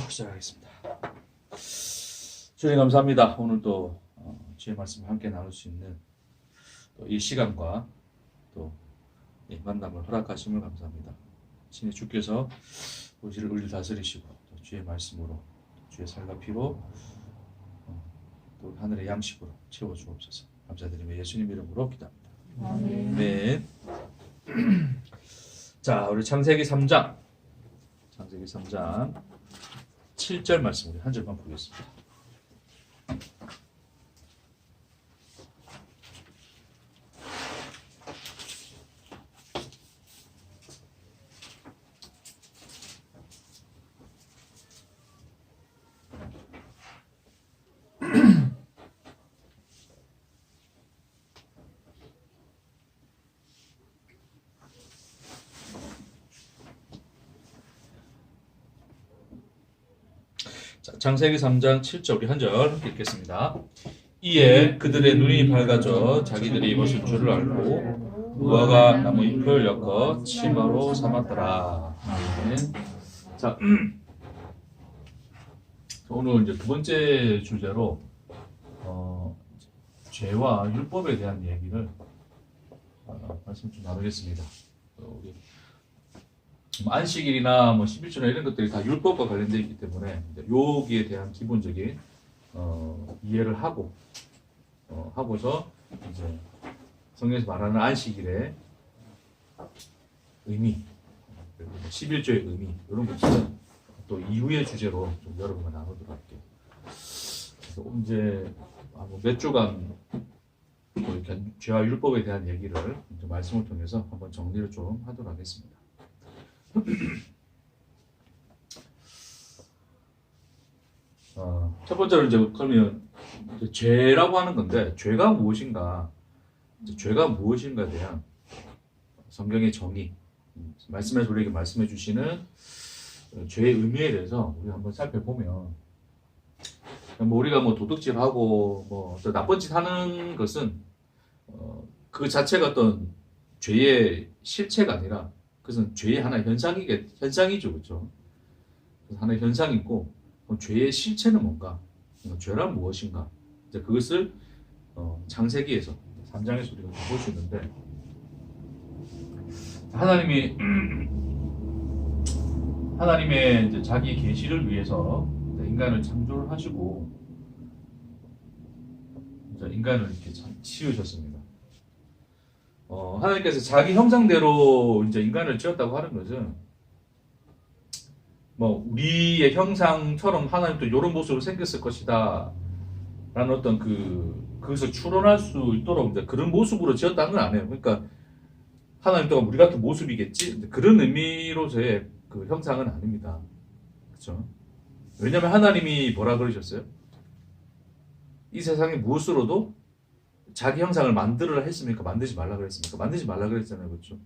시작하겠습니다. 주님 감사합니다. 오늘 또 주의 말씀을 함께 나눌 수 있는 또 이 시간과 또 이 만남을 허락하심을 감사합니다. 신의 주께서 우리를 다스리시고 또 주의 말씀으로 주의 살과 피로 또 하늘의 양식으로 채워주옵소서. 감사드리며 예수님 이름으로 기도합니다. 아멘. 자, 우리 창세기 3장 7절 말씀 우리 한 절만 보겠습니다. 창세기 3장 7절 우리 한 절 함께 읽겠습니다. 이에 그들의 눈이 밝아져 자기들이 입었을 줄을 알고 노아가 나무 잎을 엮어 치마로 삼았더라. 아멘. 자, 오늘 이제 두 번째 주제로 죄와 율법에 대한 얘기를 말씀 좀 나누겠습니다. 우리 안식일이나 11조나 이런 것들이 다 율법과 관련되어 있기 때문에 여기에 대한 기본적인 이해를 하고서 이제 성경에서 말하는 안식일의 의미, 그리고 11조의 의미 이런 것들은 또 이후의 주제로 좀 여러분과 나누도록 할게요. 그래서 이제 몇 주간 죄와 율법에 대한 얘기를 말씀을 통해서 한번 정리를 좀 하도록 하겠습니다. 첫 번째로 이제 그러면 이제 죄라고 하는 건데 죄가 무엇인가에 대한 성경의 정의, 말씀에서 우리에게 말씀해 주시는 죄의 의미에 대해서 우리 한번 살펴보면 우리가 도둑질하고 어떤 나쁜 짓 하는 것은 그 자체가 어떤 죄의 실체가 아니라 그것은 죄의 하나의 현상이죠, 그렇죠? 하나의 현상이고, 죄의 실체는 뭔가, 죄란 무엇인가, 이제 그것을 창세기에서 3장에서 우리가 볼 수 있는데, 하나님의 이제 자기 계시를 위해서 인간을 창조를 하시고, 이제 인간을 이렇게 지으셨습니다. 하나님께서 자기 형상대로 이제 인간을 지었다고 하는 것은 우리의 형상처럼 하나님도 이런 모습으로 생겼을 것이다 라는 어떤 그것을 추론할 수 있도록 이제 그런 모습으로 지었다는 건 아니에요. 그러니까 하나님도 우리 같은 모습이겠지 그런 의미로서의 그 형상은 아닙니다. 그렇죠? 왜냐하면 하나님이 뭐라 그러셨어요? 이 세상에 무엇으로도 자기 형상을 만들으라 했습니까? 만들지 말라 그랬습니까? 만들지 말라 그랬잖아요. 그렇죠?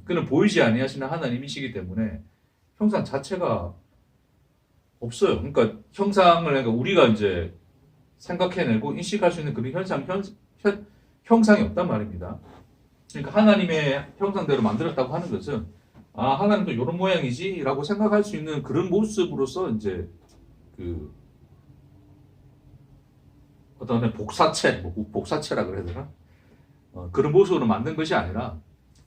그는 보이지 아니하시는 하나님이시기 때문에 형상 자체가 없어요. 그러니까 형상을 우리가 이제 생각해내고 인식할 수 있는 그런 형상이 없단 말입니다. 그러니까 하나님의 형상대로 만들었다고 하는 것은 하나님도 이런 모양이지 라고 생각할 수 있는 그런 모습으로서 이제 어떤 복사체라 그래야 되나? 그런 모습으로 만든 것이 아니라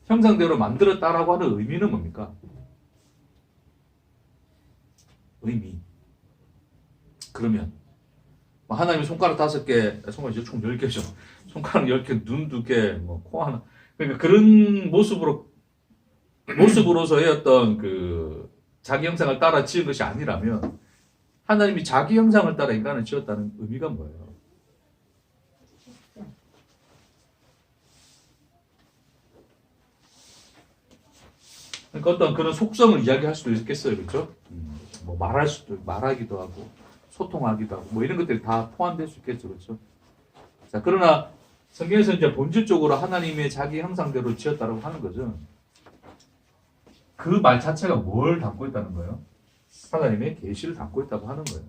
형상대로 만들었다라고 하는 의미는 뭡니까? 의미. 그러면 하나님이 손가락 5개, 손가락 총 10개죠. 손가락 10개, 눈 2개, 코 하나. 그러니까 그런 모습으로서의 어떤 자기 형상을 따라 지은 것이 아니라면 하나님이 자기 형상을 따라 인간을 지었다는 의미가 뭐예요? 그러니까 어떤 그런 속성을 이야기할 수도 있겠어요, 그렇죠? 말하기도 하고, 소통하기도 하고, 이런 것들이 다 포함될 수 있겠죠, 그렇죠? 자, 그러나 성경에서 이제 본질적으로 하나님의 자기 형상대로 지었다라고 하는 것은 그 말 자체가 뭘 담고 있다는 거예요? 하나님의 계시를 담고 있다고 하는 거예요.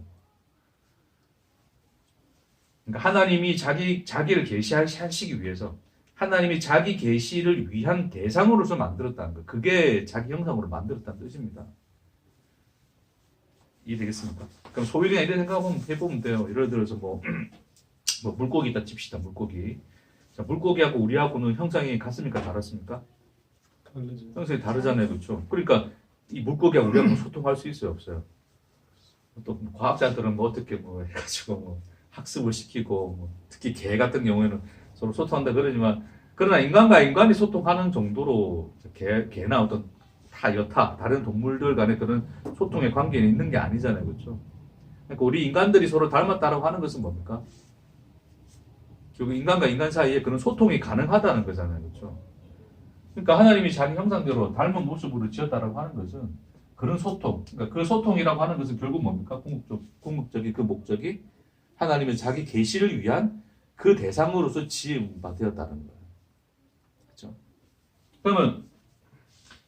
그러니까 하나님이 자기를 계시하시기 위해서 하나님이 자기 계시를 위한 대상으로서 만들었다는 거. 그게 자기 형상으로 만들었다는 뜻입니다. 이해되겠습니까? 그럼 소위 그냥 이런 생각하면 해보면 돼요. 예를 들어서 뭐 물고기 있다 칩시다. 물고기. 자, 물고기하고 우리하고는 형상이 같습니까? 다릅니까? 다르죠. 형상이 다르잖아요. 그렇죠? 그러니까 이 물고기하고 우리하고 소통할 수 있어요? 없어요? 또 과학자들은 뭐 어떻게 뭐 해가지고 뭐 학습을 시키고 뭐 특히 개 같은 경우에는 서로 소통한다 그러지만 그러나 인간과 인간이 소통하는 정도로 개나 어떤 여타 다른 동물들 간의 그런 소통의 관계는 있는 게 아니잖아요. 그렇죠? 그러니까 우리 인간들이 서로 닮았다라고 하는 것은 뭡니까? 결국 인간과 인간 사이에 그런 소통이 가능하다는 거잖아요. 그렇죠? 그러니까 하나님이 자기 형상대로 닮은 모습으로 지었다라고 하는 것은 그런 소통, 그러니까 그 소통이라고 하는 것은 결국 뭡니까? 궁극적인 그 목적이 하나님의 자기 계시를 위한 그 대상으로서 지은 바 되었다는 거예요. 그렇죠? 그러면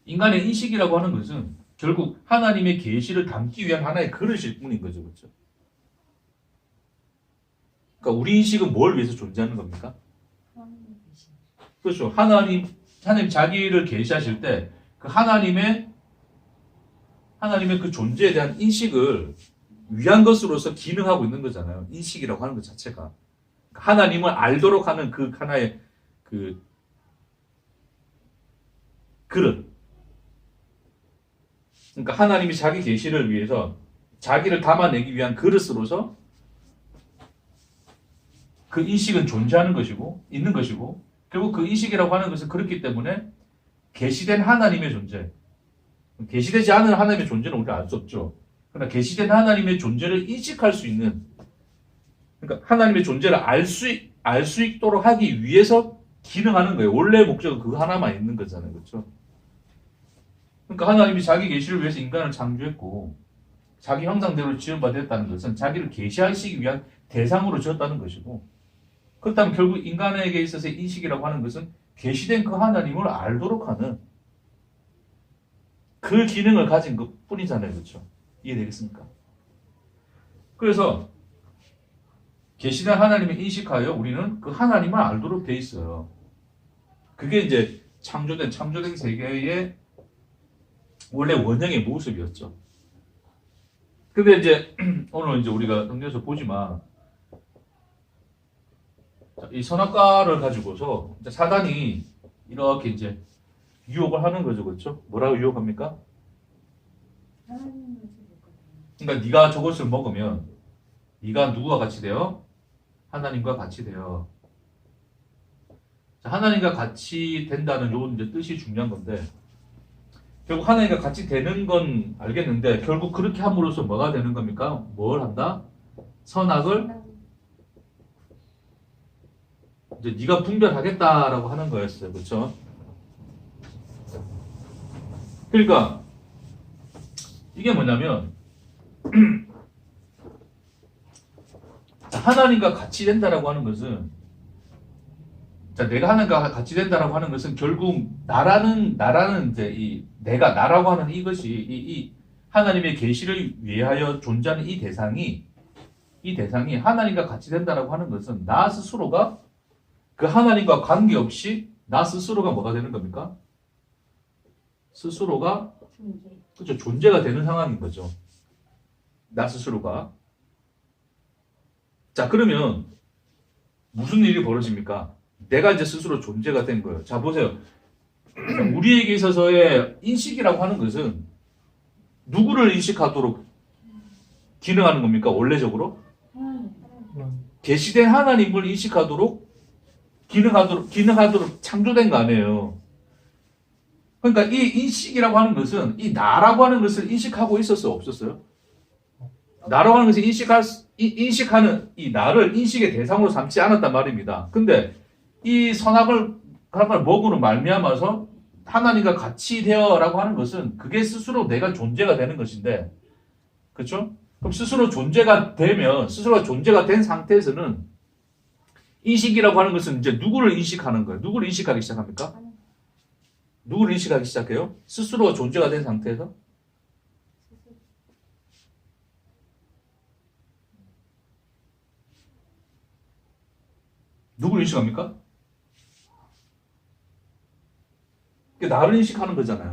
인간의 인식이라고 하는 것은 결국 하나님의 계시를 담기 위한 하나의 그릇일 뿐인 거죠. 그렇죠? 그러니까 우리 인식은 뭘 위해서 존재하는 겁니까? 그렇죠. 하나님 자기를 계시하실 때 그 하나님의 그 존재에 대한 인식을 위한 것으로서 기능하고 있는 거잖아요. 인식이라고 하는 것 자체가. 하나님을 알도록 하는 그 하나의 그 그릇. 그러니까 하나님이 자기 계시를 위해서 자기를 담아내기 위한 그릇으로서 그 인식은 존재하는 것이고 있는 것이고 결국 그 인식이라고 하는 것은 그렇기 때문에 계시된 하나님의 존재, 계시되지 않은 하나님의 존재는 우리가 알 수 없죠. 그러나 계시된 하나님의 존재를 인식할 수 있는, 그러니까 하나님의 존재를 알 수 있도록 하기 위해서 기능하는 거예요. 원래 목적은 그거 하나만 있는 거잖아요. 그렇죠? 그러니까 하나님이 자기 계시를 위해서 인간을 창조했고 자기 형상대로 지음받았다는 것은 자기를 계시하시기 위한 대상으로 지었다는 것이고 그렇다면 결국 인간에게 있어서의 인식이라고 하는 것은 계시된 그 하나님을 알도록 하는 그 기능을 가진 것 뿐이잖아요. 그렇죠? 이해되겠습니까? 그래서 계시된 하나님을 인식하여 우리는 그 하나님을 알도록 돼 있어요. 그게 이제 창조된 세계의 원래 원형의 모습이었죠. 근데 이제 오늘 이제 우리가 성경에서 보지만 이 선악과를 가지고서 사단이 이렇게 이제 유혹을 하는 거죠. 그렇죠? 뭐라고 유혹합니까? 그러니까 네가 저것을 먹으면 네가 누구와 같이 돼요? 하나님과 같이 돼요. 자, 하나님과 같이 된다는 요 이제 뜻이 중요한 건데 결국 하나님과 같이 되는 건 알겠는데 결국 그렇게 함으로써 뭐가 되는 겁니까? 뭘 한다? 선악을 이제 네가 분별하겠다라고 하는 거였어요. 그렇죠? 그러니까 이게 뭐냐면 하나님과 같이 된다라고 하는 것은 내가 하나님과 같이 된다라고 하는 것은 결국 나라는 이제 이 내가 나라고 하는 이것이 이 하나님의 계시를 위하여 존재하는 이 대상이 하나님과 같이 된다라고 하는 것은 나 스스로가 그 하나님과 관계없이 나 스스로가 뭐가 되는 겁니까? 스스로가 그렇죠. 존재가 되는 상황인 거죠. 나 스스로가. 자, 그러면 무슨 일이 벌어집니까? 내가 이제 스스로 존재가 된 거예요. 자, 보세요. 우리에게 있어서의 인식이라고 하는 것은 누구를 인식하도록 기능하는 겁니까? 원래적으로? 계시된 하나님을 인식하도록 기능하도록 창조된 거 아니에요. 그러니까 이 인식이라고 하는 것은 이 나라고 하는 것을 인식하고 있었어요? 없었어요? 나라고 하는 것을 인식하는 이 나를 인식의 대상으로 삼지 않았단 말입니다. 근데 이 선악을 먹으로 말미암아서 하나님과 같이 되어라고 하는 것은 그게 스스로 내가 존재가 되는 것인데, 그렇죠? 그럼 스스로가 존재가 된 상태에서는 인식이라고 하는 것은 이제 누구를 인식하는 거예요? 누구를 인식하기 시작합니까? 누구를 인식하기 시작해요? 스스로가 존재가 된 상태에서? 누구를 인식합니까? 나를 인식하는 거잖아요.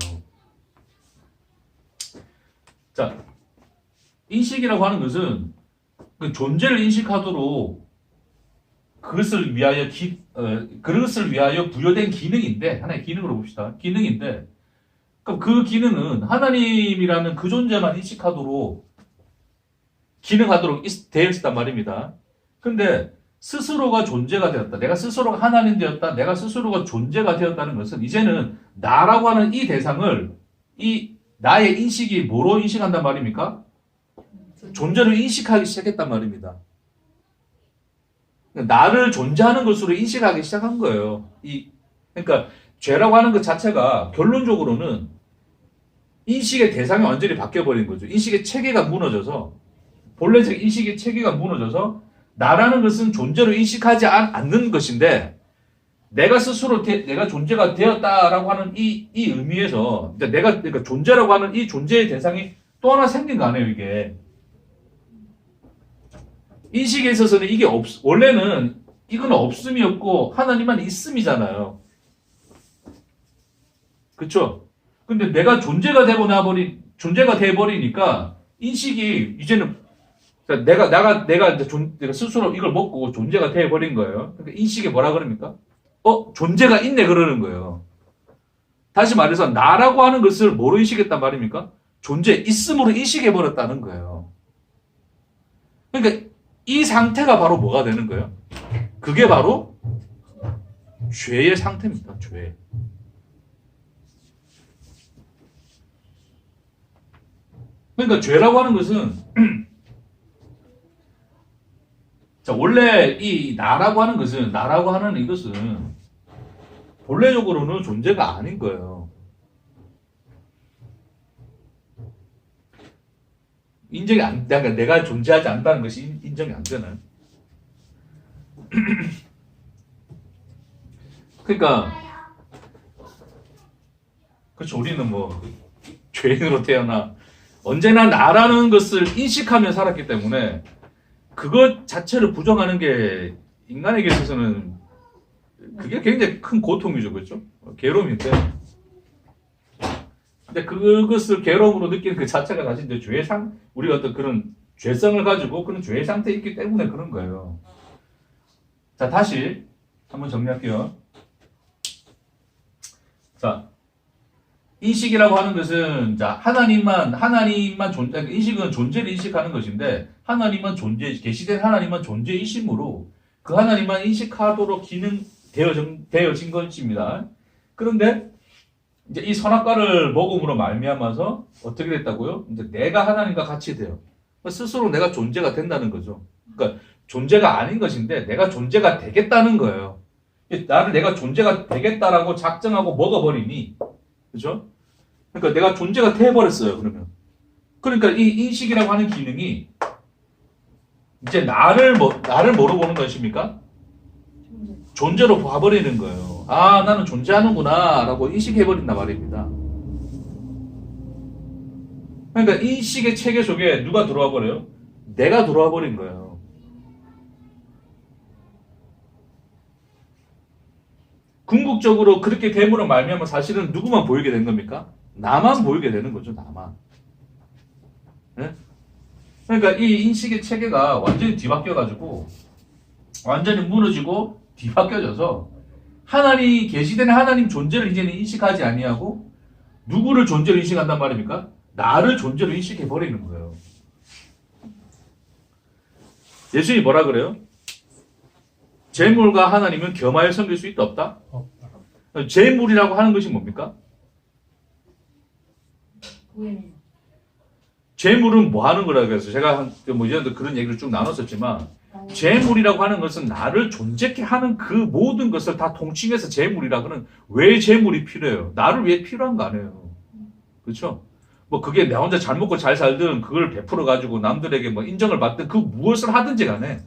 자, 인식이라고 하는 것은 그 존재를 인식하도록 그것을 위하여 부여된 기능인데, 하나의 기능으로 봅시다. 기능인데, 그럼 그 기능은 하나님이라는 그 존재만 인식하도록, 기능하도록 되어 있었단 말입니다. 근데 스스로가 존재가 되었다. 내가 스스로가 하나님 되었다. 내가 스스로가 존재가 되었다는 것은 이제는 나라고 하는 이 대상을, 이 나의 인식이 뭐로 인식한단 말입니까? 존재를 인식하기 시작했단 말입니다. 나를 존재하는 것으로 인식하기 시작한 거예요. 그러니까 죄라고 하는 것 자체가 결론적으로는 인식의 대상이 완전히 바뀌어버린 거죠. 인식의 체계가 무너져서, 본래적 인식의 체계가 무너져서 나라는 것은 존재로 인식하지 않는 것인데, 내가 스스로 내가 존재가 되었다라고 하는 이 의미에서 그러니까 존재라고 하는 이 존재의 대상이 또 하나 생긴 거 아니에요, 이게. 인식에 있어서는 이게 원래는 이건 없음이었고 하나님만 있음이잖아요. 그쵸? 근데 내가 존재가 돼버리니까 인식이 이제는 내가 스스로 이걸 먹고 존재가 돼버린 거예요. 그러니까 인식에 뭐라 그럽니까? 존재가 있네 그러는 거예요. 다시 말해서 나라고 하는 것을 뭐로 인식했단 말입니까? 존재 있음으로 인식해버렸다는 거예요. 그러니까 이 상태가 바로 뭐가 되는 거예요? 그게 바로 죄의 상태입니다. 죄. 그러니까 죄라고 하는 것은 자, 원래 이 나라고 하는 이것은 본래적으로는 존재가 아닌 거예요. 그러니까 내가 존재하지 않는다는 것이 인정이 안 되나요? 그러니까, 그렇죠. 우리는 죄인으로 태어나, 언제나 나라는 것을 인식하며 살았기 때문에, 그것 자체를 부정하는 게 인간에게 있어서는, 그게 굉장히 큰 고통이죠. 그렇죠? 괴로움인데. 근데 그것을 괴로움으로 느끼는 그 자체가 사실 이제 우리가 어떤 그런 죄성을 가지고 그런 죄의 상태에 있기 때문에 그런 거예요. 자, 다시 한번 정리할게요. 자, 인식이라고 하는 것은, 자, 하나님만 인식은 존재를 인식하는 것인데, 계시된 하나님만 존재이심으로 그 하나님만 인식하도록 되어진 것입니다. 그런데, 이제 이 선악과를 먹음으로 말미암아서 어떻게 됐다고요? 이제 내가 하나님과 같이 돼요. 스스로 내가 존재가 된다는 거죠. 그러니까 존재가 아닌 것인데 내가 존재가 되겠다는 거예요. 내가 존재가 되겠다라고 작정하고 먹어버리니, 그죠? 그러니까 내가 존재가 돼버렸어요. 그러니까 이 인식이라고 하는 기능이 이제 나를 뭐로 보는 것입니까? 존재로 봐버리는 거예요. 아, 나는 존재하는구나 라고 인식해버린단 말입니다. 그러니까 인식의 체계 속에 누가 들어와 버려요? 내가 들어와 버린 거예요. 궁극적으로 그렇게 됨으로 말미암아 사실은 누구만 보이게 된 겁니까? 나만 보이게 되는 거죠. 나만. 네? 그러니까 이 인식의 체계가 완전히 뒤바뀌어가지고 완전히 무너지고 뒤바뀌어져서 계시된 하나님 존재를 이제는 인식하지 아니하고 누구를 존재로 인식한단 말입니까? 나를 존재로 인식해버리는 거예요. 예수님이 뭐라 그래요? 재물과 하나님은 겸하여 섬길 수 있다 없다? 재물이라고 하는 것이 뭡니까? 재물은 뭐 하는 거라고 해서 제가 이전에도 그런 얘기를 쭉 나눴었지만, 재물이라고 하는 것은 나를 존재케 하는 그 모든 것을 다 통칭해서 재물이라고 하는, 왜 재물이 필요해요? 나를 위해 필요한 거 아니에요. 그렇죠? 그게 나 혼자 잘 먹고 잘 살든 그걸 베풀어가지고 남들에게 인정을 받든 그 무엇을 하든지 간에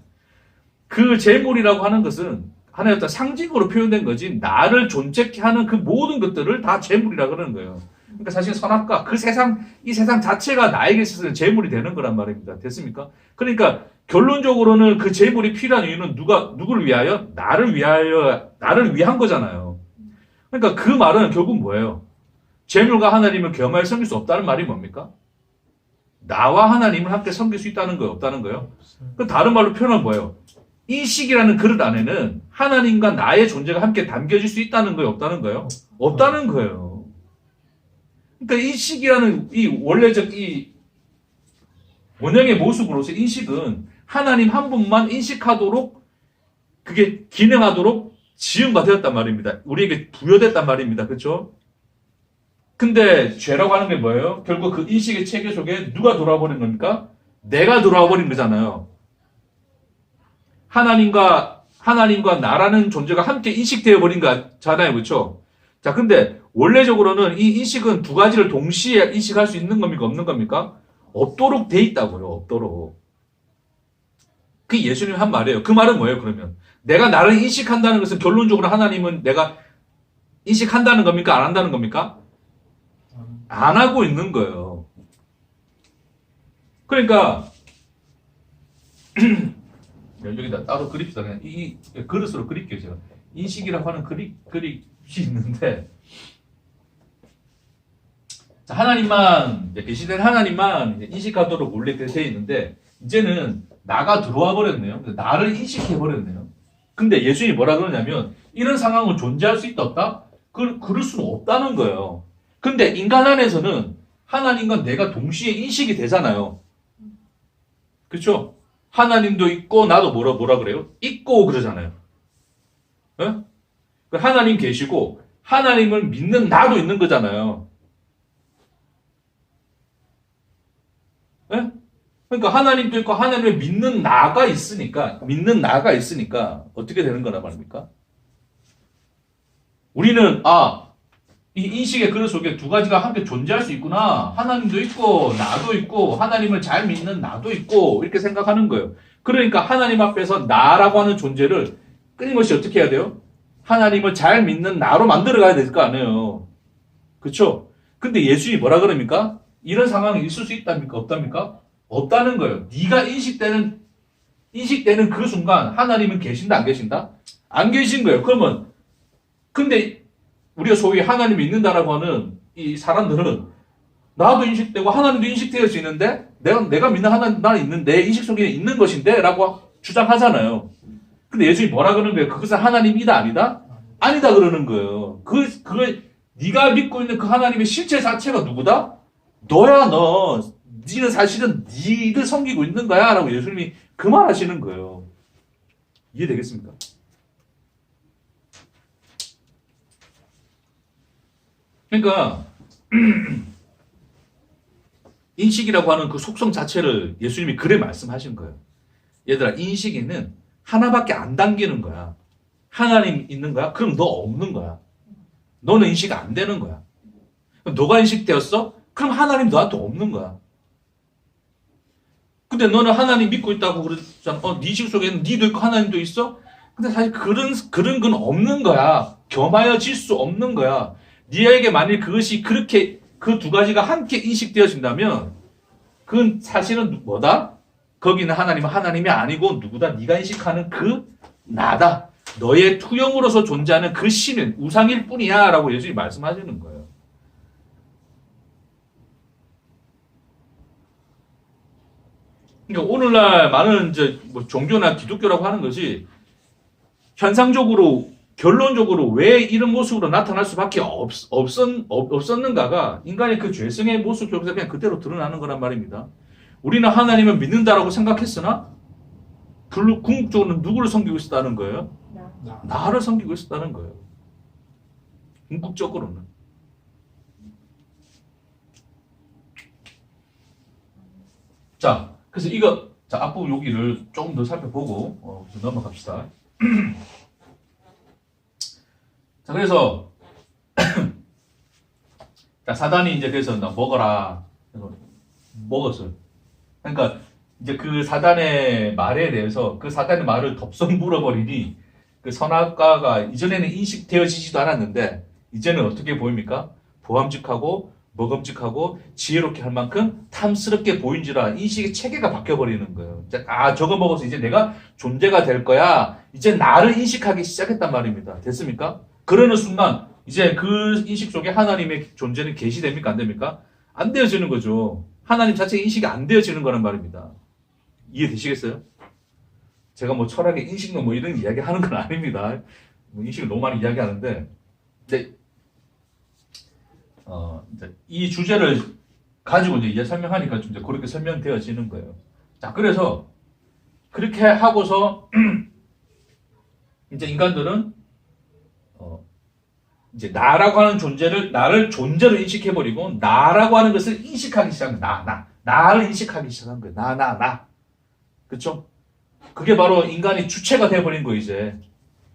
그 재물이라고 하는 것은 하나의 어떤 상징으로 표현된 거지, 나를 존재케 하는 그 모든 것들을 다 재물이라고 하는 거예요. 그러니까 사실 선악과 이 세상 자체가 나에게 있어서는 재물이 되는 거란 말입니다. 됐습니까? 그러니까 결론적으로는 그 재물이 필요한 이유는 누구를 위하여? 나를 위한 거잖아요. 그러니까 그 말은 결국 뭐예요? 재물과 하나님을 겸하여 섬길 수 없다는 말이 뭡니까? 나와 하나님을 함께 섬길 수 있다는 거예요? 없다는 거예요? 그 다른 말로 표현하면 뭐예요? 인식이라는 그릇 안에는 하나님과 나의 존재가 함께 담겨질 수 있다는 거예요? 없다는 거예요? 없다는 거예요. 그러니까 인식이라는 이 원래적 이 원형의 모습으로서 인식은 하나님 한 분만 인식하도록 그게 기능하도록 지음바 되었단 말입니다. 우리에게 부여됐단 말입니다. 그렇죠? 근데 죄라고 하는 게 뭐예요? 결국 그 인식의 체계 속에 누가 돌아와 버린 겁니까? 내가 돌아와 버린 거잖아요. 하나님과 나라는 존재가 함께 인식되어 버린 거잖아요. 그렇죠? 자, 근데 원래적으로는 이 인식은 두 가지를 동시에 인식할 수 있는 겁니까? 없는 겁니까? 없도록 돼 있다고요. 없도록. 그게 예수님이 한 말이에요. 그 말은 뭐예요, 그러면? 내가 나를 인식한다는 것은 결론적으로 하나님은 내가 인식한다는 겁니까? 안 한다는 겁니까? 안 하고 있는 거예요. 그러니까 여기다 따로 그립시다. 그냥 이 그릇으로 그릴게요, 제가. 인식이라고 하는 그릇이 있는데, 자, 하나님만, 계시된 하나님만 이제 인식하도록 원래 되어 있는데, 이제는 나가 들어와 버렸네요. 나를 인식해 버렸네요. 근데 예수님이 뭐라 그러냐면, 이런 상황은 존재할 수 있다, 없다? 그럴 수는 없다는 거예요. 근데 인간 안에서는 하나님과 내가 동시에 인식이 되잖아요. 그렇죠? 하나님도 있고, 나도 뭐라 그래요? 있고 그러잖아요. 예? 하나님 계시고, 하나님을 믿는 나도 있는 거잖아요. 예? 그러니까 하나님도 있고 하나님을 믿는 나가 있으니까 어떻게 되는 거란 말입니까? 우리는 이 인식의 그릇 속에 두 가지가 함께 존재할 수 있구나. 하나님도 있고 나도 있고 하나님을 잘 믿는 나도 있고 이렇게 생각하는 거예요. 그러니까 하나님 앞에서 나라고 하는 존재를 끊임없이 어떻게 해야 돼요? 하나님을 잘 믿는 나로 만들어 가야 될 거 아니에요. 그렇죠? 근데 예수님이 뭐라 그럽니까? 이런 상황이 있을 수 있답니까? 없답니까? 없다는 거예요. 네가 인식되는 그 순간 하나님은 계신다, 안 계신다? 안 계신 거예요. 그러면 근데 우리가 소위 하나님을 믿는다라고 하는 이 사람들은 나도 인식되고 하나님도 인식되어져 있는데 내가 믿는 하나님 나는 있는데 인식 속에 있는 것인데 라고 주장하잖아요. 근데 예수님이 뭐라 그러는 거예요? 그것은 하나님이다, 아니다? 아니다 그러는 거예요. 그걸 네가 믿고 있는 그 하나님의 실체 자체가 누구다? 너야, 너. 니는 사실은 니를 섬기고 있는 거야 라고 예수님이 그 말 하시는 거예요. 이해되겠습니까? 그러니까 인식이라고 하는 그 속성 자체를 예수님이 그래 말씀하신 거예요. 얘들아, 인식에는 하나밖에 안 담기는 거야. 하나님 있는 거야? 그럼 너 없는 거야. 너는 인식 안 되는 거야. 너가 인식되었어? 그럼 하나님 너한테 없는 거야. 근데 너는 하나님 믿고 있다고 그러잖아. 네 인식 속에는 니도 있고 하나님도 있어? 근데 사실 그런 건 없는 거야. 겸하여질 수 없는 거야. 니에게 만일 그것이 그렇게 그 두 가지가 함께 인식되어진다면 그건 사실은 뭐다? 거기는 하나님은 하나님이 아니고 누구다? 네가 인식하는 그 나다. 너의 투영으로서 존재하는 그 신은 우상일 뿐이야 라고 예수님이 말씀하시는 거예요. 그러니까 오늘날 많은 이제 뭐 종교나 기독교라고 하는 것이 현상적으로 결론적으로 왜 이런 모습으로 나타날 수밖에 없었는가가 인간의 그 죄성의 모습 속에서 그냥 그대로 드러나는 거란 말입니다. 우리는 하나님을 믿는다라고 생각했으나 궁극적으로는 누구를 섬기고 있었다는 거예요? 나를 섬기고 있었다는 거예요. 궁극적으로는. 자, 그래서 앞부분 여기를 조금 더 살펴보고 넘어갑시다. 자, 그래서 자, 사단이 이제 그래서 나 먹어라. 먹었어요. 그러니까 이제 그 사단의 말에 대해서 그 사단의 말을 덥석 물어버리니 그 선악과가 이전에는 인식되어지지도 않았는데 이제는 어떻게 보입니까? 보암직하고 먹음직하고 지혜롭게 할 만큼 탐스럽게 보인지라 인식의 체계가 바뀌어버리는 거예요. 저거 먹어서 이제 내가 존재가 될 거야. 이제 나를 인식하기 시작했단 말입니다. 됐습니까? 그러는 순간 이제 그 인식 속에 하나님의 존재는 계시됩니까? 안 됩니까? 안 되어지는 거죠. 하나님 자체가 인식이 안 되어지는 거란 말입니다. 이해되시겠어요? 제가 뭐 철학의 인식론 뭐 이런 이야기 하는 건 아닙니다. 뭐 인식을 너무 많이 이야기하는데, 근데 이제 이 주제를 가지고 이제 설명하니까 좀 이제 그렇게 설명되어지는 거예요. 자, 그래서 그렇게 하고서 이제 인간들은 이제 나라고 하는 존재를 나를 존재로 인식해버리고 나라고 하는 것을 인식하기 시작한 거야. 나를 인식하기 시작한 거야. 나. 그렇죠? 그게 바로 인간이 주체가 되어버린 거 이제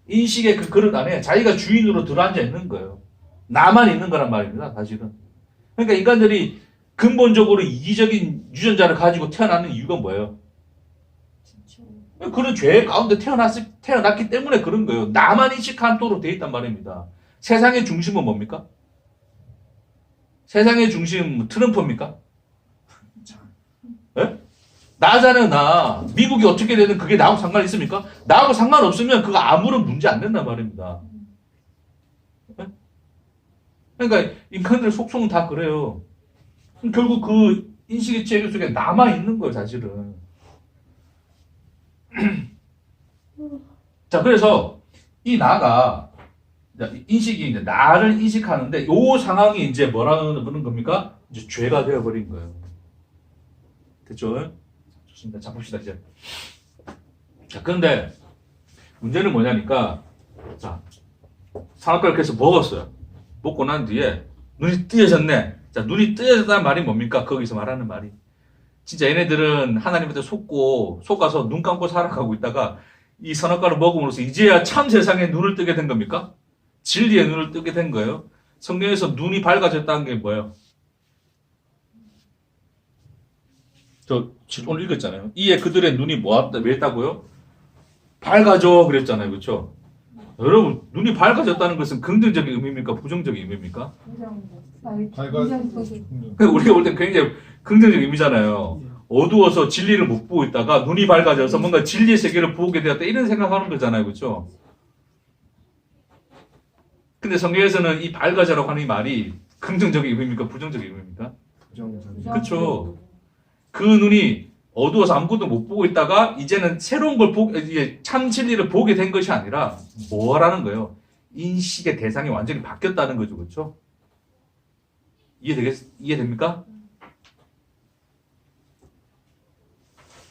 인식의 그 그릇 안에 자기가 주인으로 들어앉아 있는 거예요. 나만 있는 거란 말입니다. 사실은. 그러니까 인간들이 근본적으로 이기적인 유전자를 가지고 태어나는 이유가 뭐예요? 그런 죄 가운데 태어났기 때문에 그런 거예요. 나만 인식하도록 돼 있단 말입니다. 세상의 중심은 뭡니까? 세상의 중심 트럼프입니까? 예? 나잖아요, 나. 미국이 어떻게 되든 그게 나하고 상관 있습니까? 나하고 상관없으면 그거 아무런 문제 안 된단 말입니다. 예? 그러니까 인간들 속성은 다 그래요. 결국 그 인식의 체계 속에 남아있는 거예요, 사실은. 자, 그래서 이 나가 인식이 이제 나를 인식하는데 요 상황이 이제 뭐라는 겁니까? 이제 죄가 되어버린 거예요. 됐죠? 좋습니다. 자, 봅시다, 이제. 자, 그런데 문제는 뭐냐니까, 자, 산악과를 계속 먹었어요. 먹고 난 뒤에 눈이 뜨여졌네. 자, 눈이 뜨여졌다는 말이 뭡니까? 거기서 말하는 말이. 진짜 얘네들은 하나님한테 속아서 눈 감고 살아가고 있다가 이 선악과를 먹음으로써 이제야 참 세상에 눈을 뜨게 된 겁니까? 진리의 눈을 뜨게 된 거예요. 성경에서 눈이 밝아졌다는 게 뭐예요? 저 오늘 읽었잖아요. 이에 그들의 눈이 뭐했다고요? 밝아져 그랬잖아요. 그렇죠? 여러분, 눈이 밝아졌다는 것은 긍정적인 의미입니까? 부정적인 의미입니까? 우리가 볼 땐 굉장히 긍정적인 의미잖아요. 어두워서 진리를 못 보고 있다가 눈이 밝아져서 뭔가 진리의 세계를 보게 되었다 이런 생각하는 거잖아요. 그렇죠? 근데 성경에서는 이 밝아져라고 하는 이 말이 긍정적인 의미입니까? 부정적인 의미입니까? 그렇죠. 그 눈이 어두워서 아무것도 못 보고 있다가 이제는 새로운 걸 이제 참 진리를 보게 된 것이 아니라 뭐라는 거예요? 인식의 대상이 완전히 바뀌었다는 거죠. 그렇죠? 이해됩니까?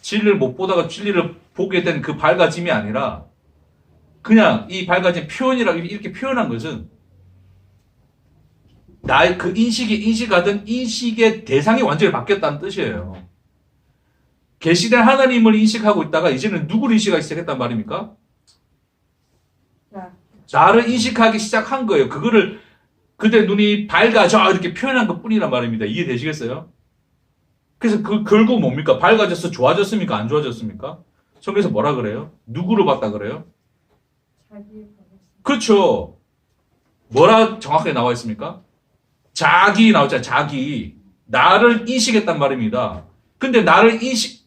진리를 못 보다가 진리를 보게 된 그 밝아짐이 아니라 그냥 이 밝아진 표현이라고 이렇게 표현한 것은 나의 그 인식하던 인식의 대상이 완전히 바뀌었다는 뜻이에요. 계시된 하나님을 인식하고 있다가 이제는 누구를 인식하기 시작했단 말입니까? 나를 인식하기 시작한 거예요. 그거를 그대 눈이 밝아져 이렇게 표현한 것 뿐이란 말입니다. 이해되시겠어요? 그래서 그 결국 뭡니까? 밝아져서 좋아졌습니까? 안 좋아졌습니까? 성경에서 뭐라 그래요? 누구를 봤다 그래요? 그렇죠. 뭐라 정확하게 나와 있습니까? 자기 나오잖아요. 자기. 나를 인식했단 말입니다. 근데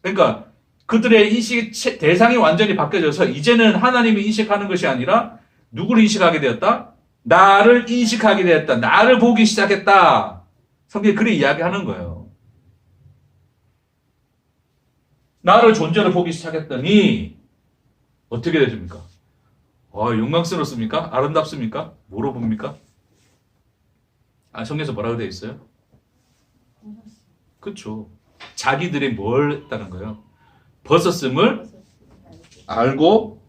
그러니까 그들의 인식의 대상이 완전히 바뀌어져서 이제는 하나님을 인식하는 것이 아니라 누구를 인식하게 되었다? 나를 인식하게 되었다. 나를 보기 시작했다. 성경이 그렇게 이야기하는 거예요. 나를 존재로 보기 시작했더니 어떻게 되십니까? 영광스럽습니까? 아름답습니까? 뭐로 봅니까? 성경에서 뭐라고 되어 있어요? 그렇죠. 자기들이 뭘 했다는 거예요? 벗었음을 알고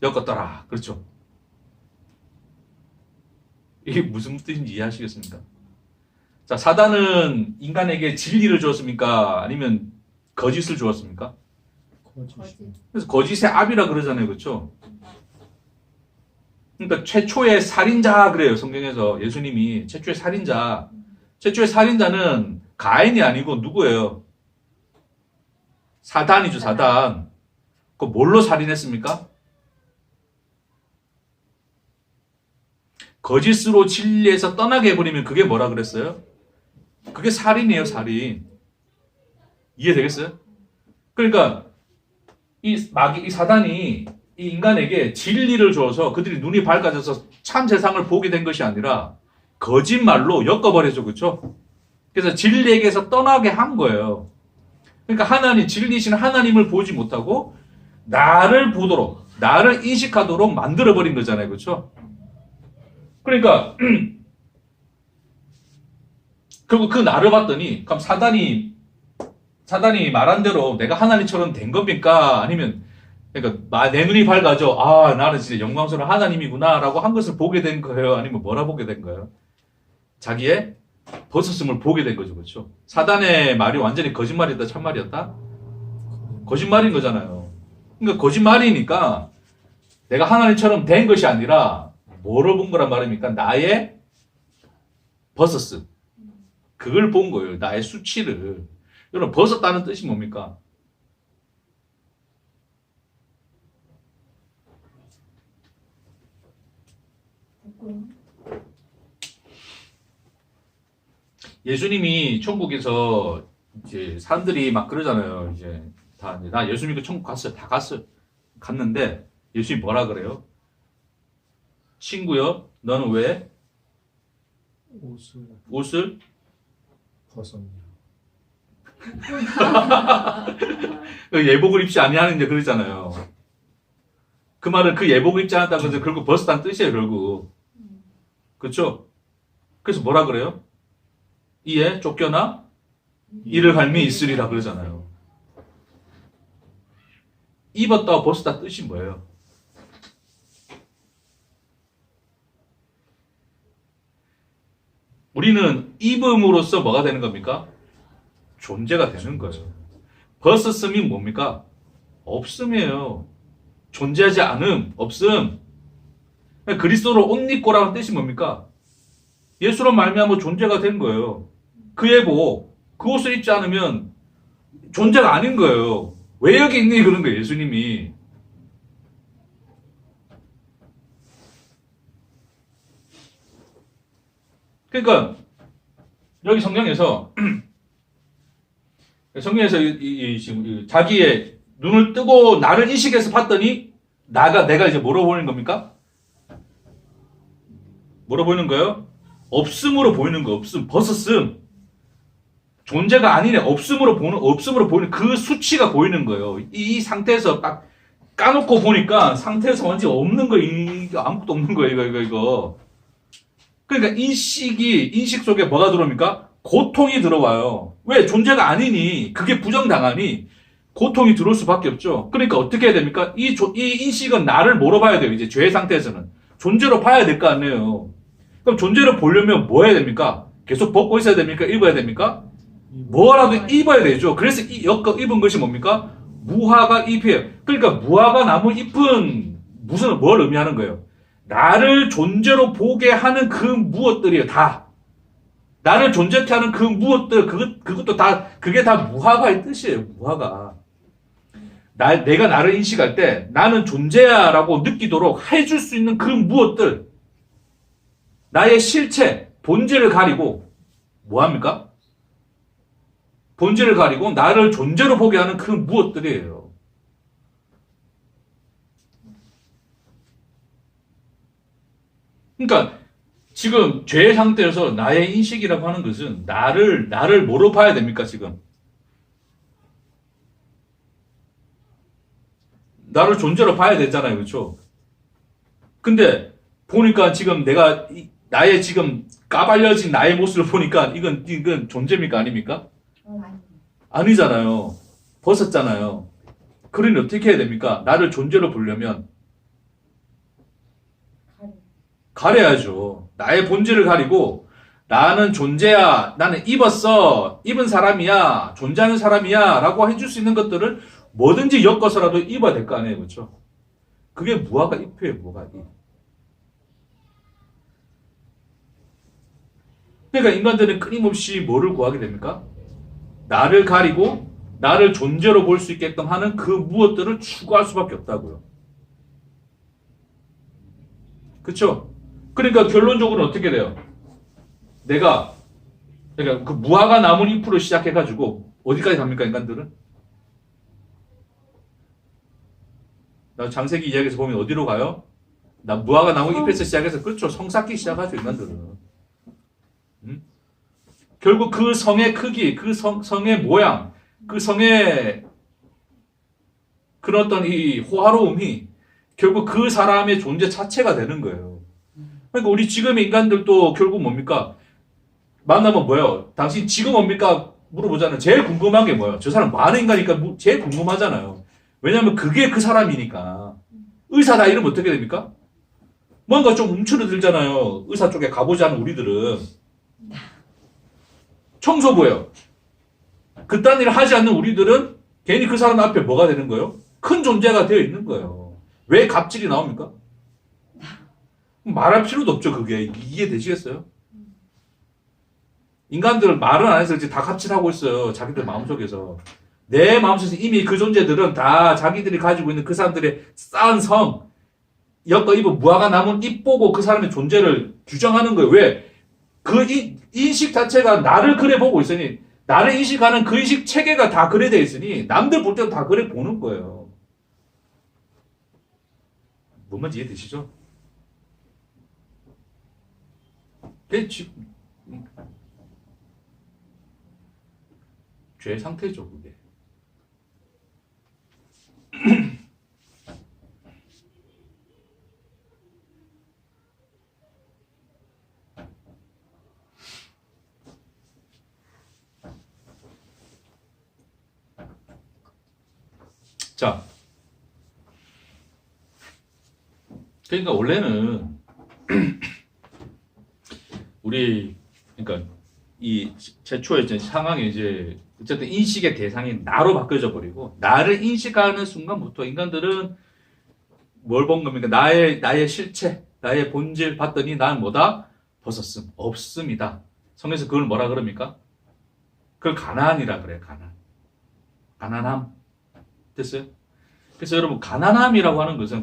엮었더라. 그렇죠. 이게 무슨 뜻인지 이해하시겠습니까? 자, 사단은 인간에게 진리를 주었습니까? 아니면 거짓을 주었습니까? 그래서 거짓의 압이라 그러잖아요. 그렇죠? 그러니까 최초의 살인자 그래요. 성경에서 예수님이 최초의 살인자. 최초의 살인자는 가인이 아니고 누구예요? 사단이죠. 사단. 그 뭘로 살인했습니까? 거짓으로 진리에서 떠나게 해버리면 그게 뭐라 그랬어요? 그게 살인이에요. 살인. 이해되겠어요? 그러니까 이 사단이 이 인간에게 진리를 줘서 그들이 눈이 밝아져서 참 세상을 보게 된 것이 아니라 거짓말로 엮어버려서 그렇죠? 그래서 진리에게서 떠나게 한 거예요. 그러니까 하나님, 진리신 하나님을 보지 못하고 나를 보도록, 나를 인식하도록 만들어버린 거잖아요. 그렇죠? 그러니까 결국 그 나를 봤더니 그럼 사단이 말한 대로 내가 하나님처럼 된 겁니까? 아니면 그러니까 내 눈이 밝아져. 아, 나는 진짜 영광스러운 하나님이구나라고 한 것을 보게 된 거예요. 아니면 뭐라 보게 된 거예요? 자기의 벗었음을 보게 된 거죠. 그렇죠? 사단의 말이 완전히 거짓말이었다, 참말이었다? 거짓말인 거잖아요. 그러니까 거짓말이니까 내가 하나님처럼 된 것이 아니라 뭐를 본 거란 말입니까? 나의 벗었음. 그걸 본 거예요. 나의 수치를. 여러분, 벗었다는 뜻이 뭡니까? 예수님이 천국에서 이제 사람들이 막 그러잖아요. 이제 나 예수 믿고 천국 갔어요. 다 갔어요. 갔는데 예수님이 뭐라 그래요? 친구여, 너는 왜 옷을 벗었냐. 예복을 입지 아니하는 이제 그러잖아요. 그 말은 그 예복을 입지 않았다고 해서 결국 벗었다는 뜻이에요. 결국. 그렇죠? 그래서 뭐라 그래요? 이에 쫓겨나 이를 갈미 있으리라 그러잖아요. 입었다 벗었다 뜻이 뭐예요? 우리는 입음으로써 뭐가 되는 겁니까? 존재가 되는 거예요. 벗었음이 뭡니까? 없음이에요. 존재하지 않음, 없음. 그리스도로 옷 입고라는 뜻이 뭡니까? 예수로 말미암아 존재가 된 거예요. 그 예복, 그 옷을 입지 않으면 존재가 아닌 거예요. 왜 여기 있니? 그런 거예요, 예수님이. 그러니까 여기 성경에서 지금 자기의 눈을 뜨고 나를 인식해서 봤더니 내가 이제 뭐로 보이는 겁니까? 뭐로 보이는 거예요? 없음으로 보이는 거, 없음, 벗었음. 존재가 아니네, 없음으로 보이는 그 수치가 보이는 거예요. 이 상태에서 딱 까놓고 보니까 상태에서 완전히 없는 거, 이거 아무것도 없는 거예요, 이거. 그러니까 인식 속에 뭐가 들어옵니까? 고통이 들어와요. 왜? 존재가 아니니, 그게 부정당하니, 고통이 들어올 수밖에 없죠. 그러니까 어떻게 해야 됩니까? 이 인식은 나를 뭐로 봐야 돼요, 이제 죄의 상태에서는. 존재로 봐야 될 거 아니에요. 그럼 존재를 보려면 뭐 해야 됩니까? 계속 벗고 있어야 됩니까? 입어야 됩니까? 뭐라도 입어야 되죠. 그래서 입은 것이 뭡니까? 무화과 잎이에요. 그러니까 무화과 나무 잎은 뭘 의미하는 거예요? 나를 존재로 보게 하는 그 무엇들이에요. 다. 나를 존재케 하는 그 무엇들, 그것도 다, 그게 다 무화과의 뜻이에요. 무화과. 내가 나를 인식할 때 나는 존재야 라고 느끼도록 해줄 수 있는 그 무엇들, 나의 실체, 본질을 가리고 뭐합니까? 본질을 가리고 나를 존재로 보게 하는 그 무엇들이에요. 그러니까 지금 죄의 상태에서 나의 인식이라고 하는 것은 나를 뭐로 봐야 됩니까, 지금? 나를 존재로 봐야 되잖아요. 그렇죠? 근데 보니까 지금 내가 나의 지금 까발려진 나의 모습을 보니까 이건 존재입니까? 아닙니까? 아니잖아요. 벗었잖아요. 그러니 어떻게 해야 됩니까? 나를 존재로 보려면 가려야죠. 나의 본질을 가리고 나는 존재야, 나는 입었어, 입은 사람이야, 존재하는 사람이야 라고 해줄 수 있는 것들을 뭐든지 엮어서라도 입어야 될 거 아니에요. 그렇죠? 그게 무화과 잎이에요. 무화과 잎. 그러니까 인간들은 끊임없이 뭐를 구하게 됩니까? 나를 가리고 나를 존재로 볼 수 있게끔 하는 그 무엇들을 추구할 수밖에 없다고요. 그렇죠? 그러니까 결론적으로 어떻게 돼요? 그러니까 그 무화과 나무 잎으로 시작해가지고 어디까지 갑니까, 인간들은? 창세기 이야기에서 보면 어디로 가요? 무화과 나무 잎에서 시작해서, 그렇죠, 성 쌓기 시작하죠, 인간들은. 결국 그 성의 크기, 그 성의 모양, 그 성의 그런 어떤 이 호화로움이 결국 그 사람의 존재 자체가 되는 거예요. 그러니까 우리 지금의 인간들도 결국 뭡니까? 만나면 뭐예요? 당신 지금 뭡니까? 물어보잖아요. 제일 궁금한 게 뭐예요? 저 사람 많은 인간이니까 제일 궁금하잖아요. 왜냐면 그게 그 사람이니까. 의사다 이러면 어떻게 됩니까? 뭔가 좀 움츠러들잖아요. 의사 쪽에 가보지 않은 우리들은. 청소부예요. 그딴 일을 하지 않는 우리들은 괜히 그 사람 앞에 뭐가 되는 거예요? 큰 존재가 되어 있는 거예요. 왜 갑질이 나옵니까? 말할 필요도 없죠, 그게. 이해되시겠어요? 인간들은 말은 안 해서 이제 다 갑질하고 있어요. 자기들 마음속에서. 내 마음속에서 이미 그 존재들은 다 자기들이 가지고 있는 그 사람들의 쌓은 성, 엮어 입은 무화과 나무 잎 보고 그 사람의 존재를 규정하는 거예요. 왜? 그 인식 자체가 나를 그래 보고 있으니, 나를 인식하는 그 인식 체계가 다 그래 돼 있으니, 남들 볼 때도 다 그래 보는 거예요. 뭔 말인지 이해되시죠? 죄 상태죠, 그게. 자, 그러니까 원래는 우리 그러니까 이 최초의 이제 상황이 이제 어쨌든 인식의 대상이 나로 바뀌어져 버리고 나를 인식하는 순간부터 인간들은 뭘 본 겁니까? 나의 실체, 나의 본질 봤더니 나는 뭐다? 벗었음, 없음이다. 성에서 그걸 뭐라 그럽니까? 그걸 가난이라 그래요. 가난함. 됐어요? 그래서 여러분 가난함이라고 하는 것은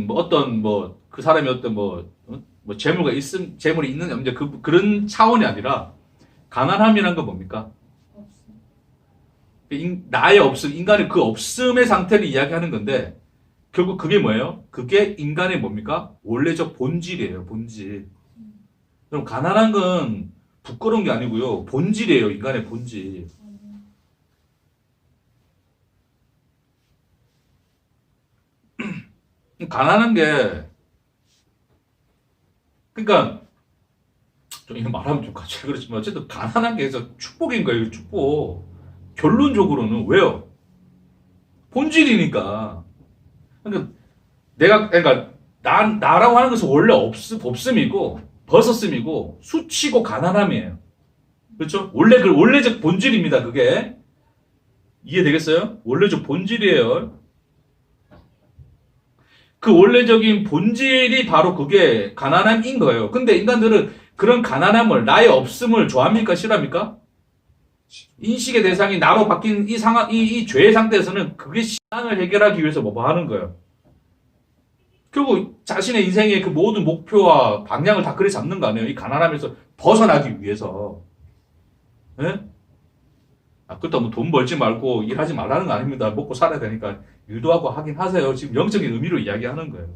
뭐 어떤 뭐 그 사람이 어떤 뭐 재물이 있는 없는 그런 차원이 아니라 가난함이란 건 뭡니까? 나의 없음, 인간의 그 없음의 상태를 이야기하는 건데 결국 그게 뭐예요? 그게 인간의 뭡니까? 원래적 본질이에요. 본질. 그럼 가난한 건 부끄러운 게 아니고요. 본질이에요. 인간의 본질. 가난한 게 그러니까 좀 이거 말하면 좀 같이 그렇지만 어쨌든 가난한 게 해서 축복인 거예요. 축복. 결론적으로는 왜요? 본질이니까. 그러니까 나라고 하는 것은 원래 없음이고 벗었음이고 수치고 가난함이에요. 그렇죠? 원래적 본질입니다. 그게 이해되겠어요? 원래적 본질이에요. 그 원래적인 본질이 바로 그게 가난함인 거예요. 근데 인간들은 그런 가난함을, 나의 없음을 좋아합니까? 싫어합니까? 인식의 대상이 나로 바뀐 이 상황, 이 죄의 상태에서는 그게 신앙을 해결하기 위해서 뭐 하는 거예요. 결국 자신의 인생의 그 모든 목표와 방향을 다 그리 잡는 거 아니에요? 이 가난함에서 벗어나기 위해서. 예? 그렇다고 뭐 돈 벌지 말고 일하지 말라는 거 아닙니다. 먹고 살아야 되니까 일도 하고 하긴 하세요. 지금 영적인 의미로 이야기하는 거예요.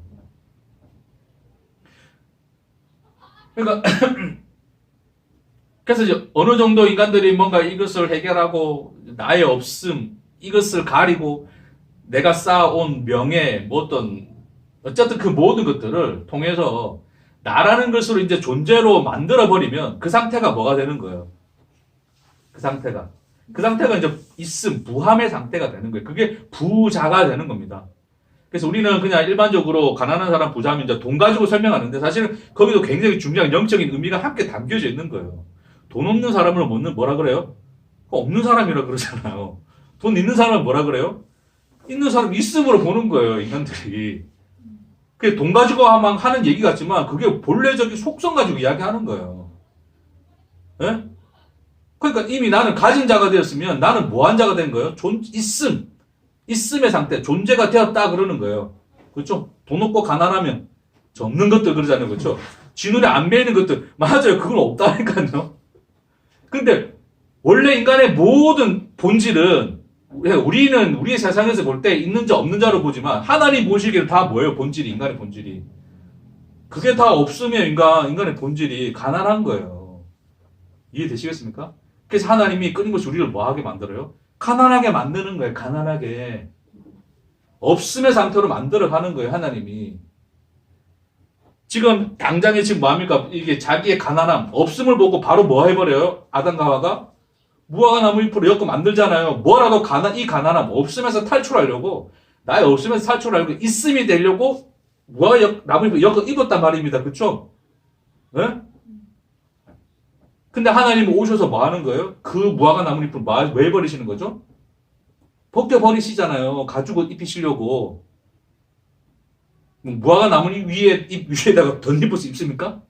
그러니까 그래서 이제 어느 정도 인간들이 뭔가 이것을 해결하고 나의 없음 이것을 가리고 내가 쌓아온 명예 뭐 어쨌든 그 모든 것들을 통해서 나라는 것으로 이제 존재로 만들어 버리면 그 상태가 뭐가 되는 거예요? 그 상태가 이제 있음, 부함의 상태가 되는 거예요. 그게 부자가 되는 겁니다. 그래서 우리는 그냥 일반적으로 가난한 사람 부자면 이제 돈 가지고 설명하는데 사실은 거기도 굉장히 중요한 영적인 의미가 함께 담겨져 있는 거예요. 돈 없는 사람을 뭐라 그래요? 없는 사람이라 그러잖아요. 돈 있는 사람은 뭐라 그래요? 있는 사람 있음으로 보는 거예요, 인간들이. 그게 돈 가지고 하는 얘기 같지만 그게 본래적인 속성 가지고 이야기하는 거예요. 예? 그러니까 이미 나는 가진 자가 되었으면 나는 뭐한 자가 된 거예요? 있음의 상태, 존재가 되었다 그러는 거예요. 그렇죠? 돈 없고 가난하면 없는 것들 그러잖아요. 그렇죠? 지 눈에 안 매이는 것들 맞아요. 그건 없다니까요. 근데 원래 인간의 모든 본질은 우리는 우리의 세상에서 볼 때 있는 자 없는 자로 보지만 하나님 보시기에는 다 뭐예요? 본질이 인간의 본질이 그게 다 없으면 인간의 본질이 가난한 거예요. 이해되시겠습니까? 그래서 하나님이 끊임없이 우리를 뭐하게 만들어요? 가난하게 만드는 거예요. 가난하게. 없음의 상태로 만들어가는 거예요. 하나님이. 지금 당장에 지금 뭐합니까? 이게 자기의 가난함, 없음을 보고 바로 뭐 해버려요? 아담과 하와가? 무화과 나무 잎으로 엮어 만들잖아요. 뭐라도 이 가난함, 없음에서 탈출하려고, 나의 없음에서 탈출하려고, 있음이 되려고 무화과 나무 잎을 엮어 입었단 말입니다. 그쵸? 예? 근데 하나님은 오셔서 뭐 하는 거예요? 그 무화과 나무 잎을 왜 버리시는 거죠? 벗겨버리시잖아요. 가지고 입히시려고. 무화과 나뭇잎 위에다가 덧입을 수 있습니까?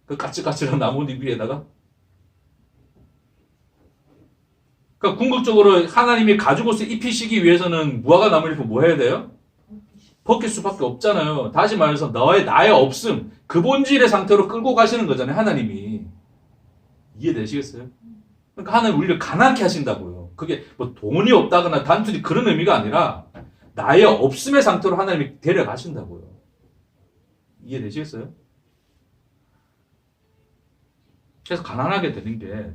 그 까칠까칠한 나뭇잎 위에다가. 그러니까 궁극적으로 하나님이 가지고서 입히시기 위해서는 무화과 나뭇잎을 뭐 해야 돼요? 벗길 수밖에 없잖아요. 다시 말해서 나의 없음, 그 본질의 상태로 끌고 가시는 거잖아요. 하나님이. 이해되시겠어요? 그러니까 하나님 우리를 가난케 하신다고요. 그게 뭐 돈이 없다거나 단순히 그런 의미가 아니라 나의 없음의 상태로 하나님이 데려가신다고요. 이해되시겠어요? 그래서 가난하게 되는 게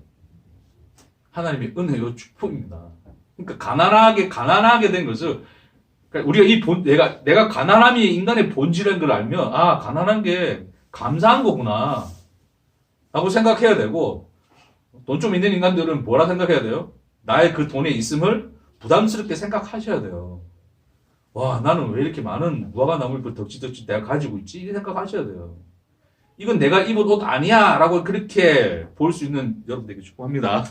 하나님의 은혜요 축복입니다. 그러니까 가난하게 된 것을, 그러니까 우리가 내가 가난함이 인간의 본질인 걸 알면, 아, 가난한 게 감사한 거구나. 라고 생각해야 되고, 돈 좀 있는 인간들은 뭐라 생각해야 돼요? 나의 그 돈에 있음을 부담스럽게 생각하셔야 돼요. 와, 나는 왜 이렇게 많은 무화과 나무를 덕지덕지 내가 가지고 있지? 이렇게 생각하셔야 돼요. 이건 내가 입은 옷 아니야! 라고 그렇게 볼 수 있는 여러분들에게 축복합니다.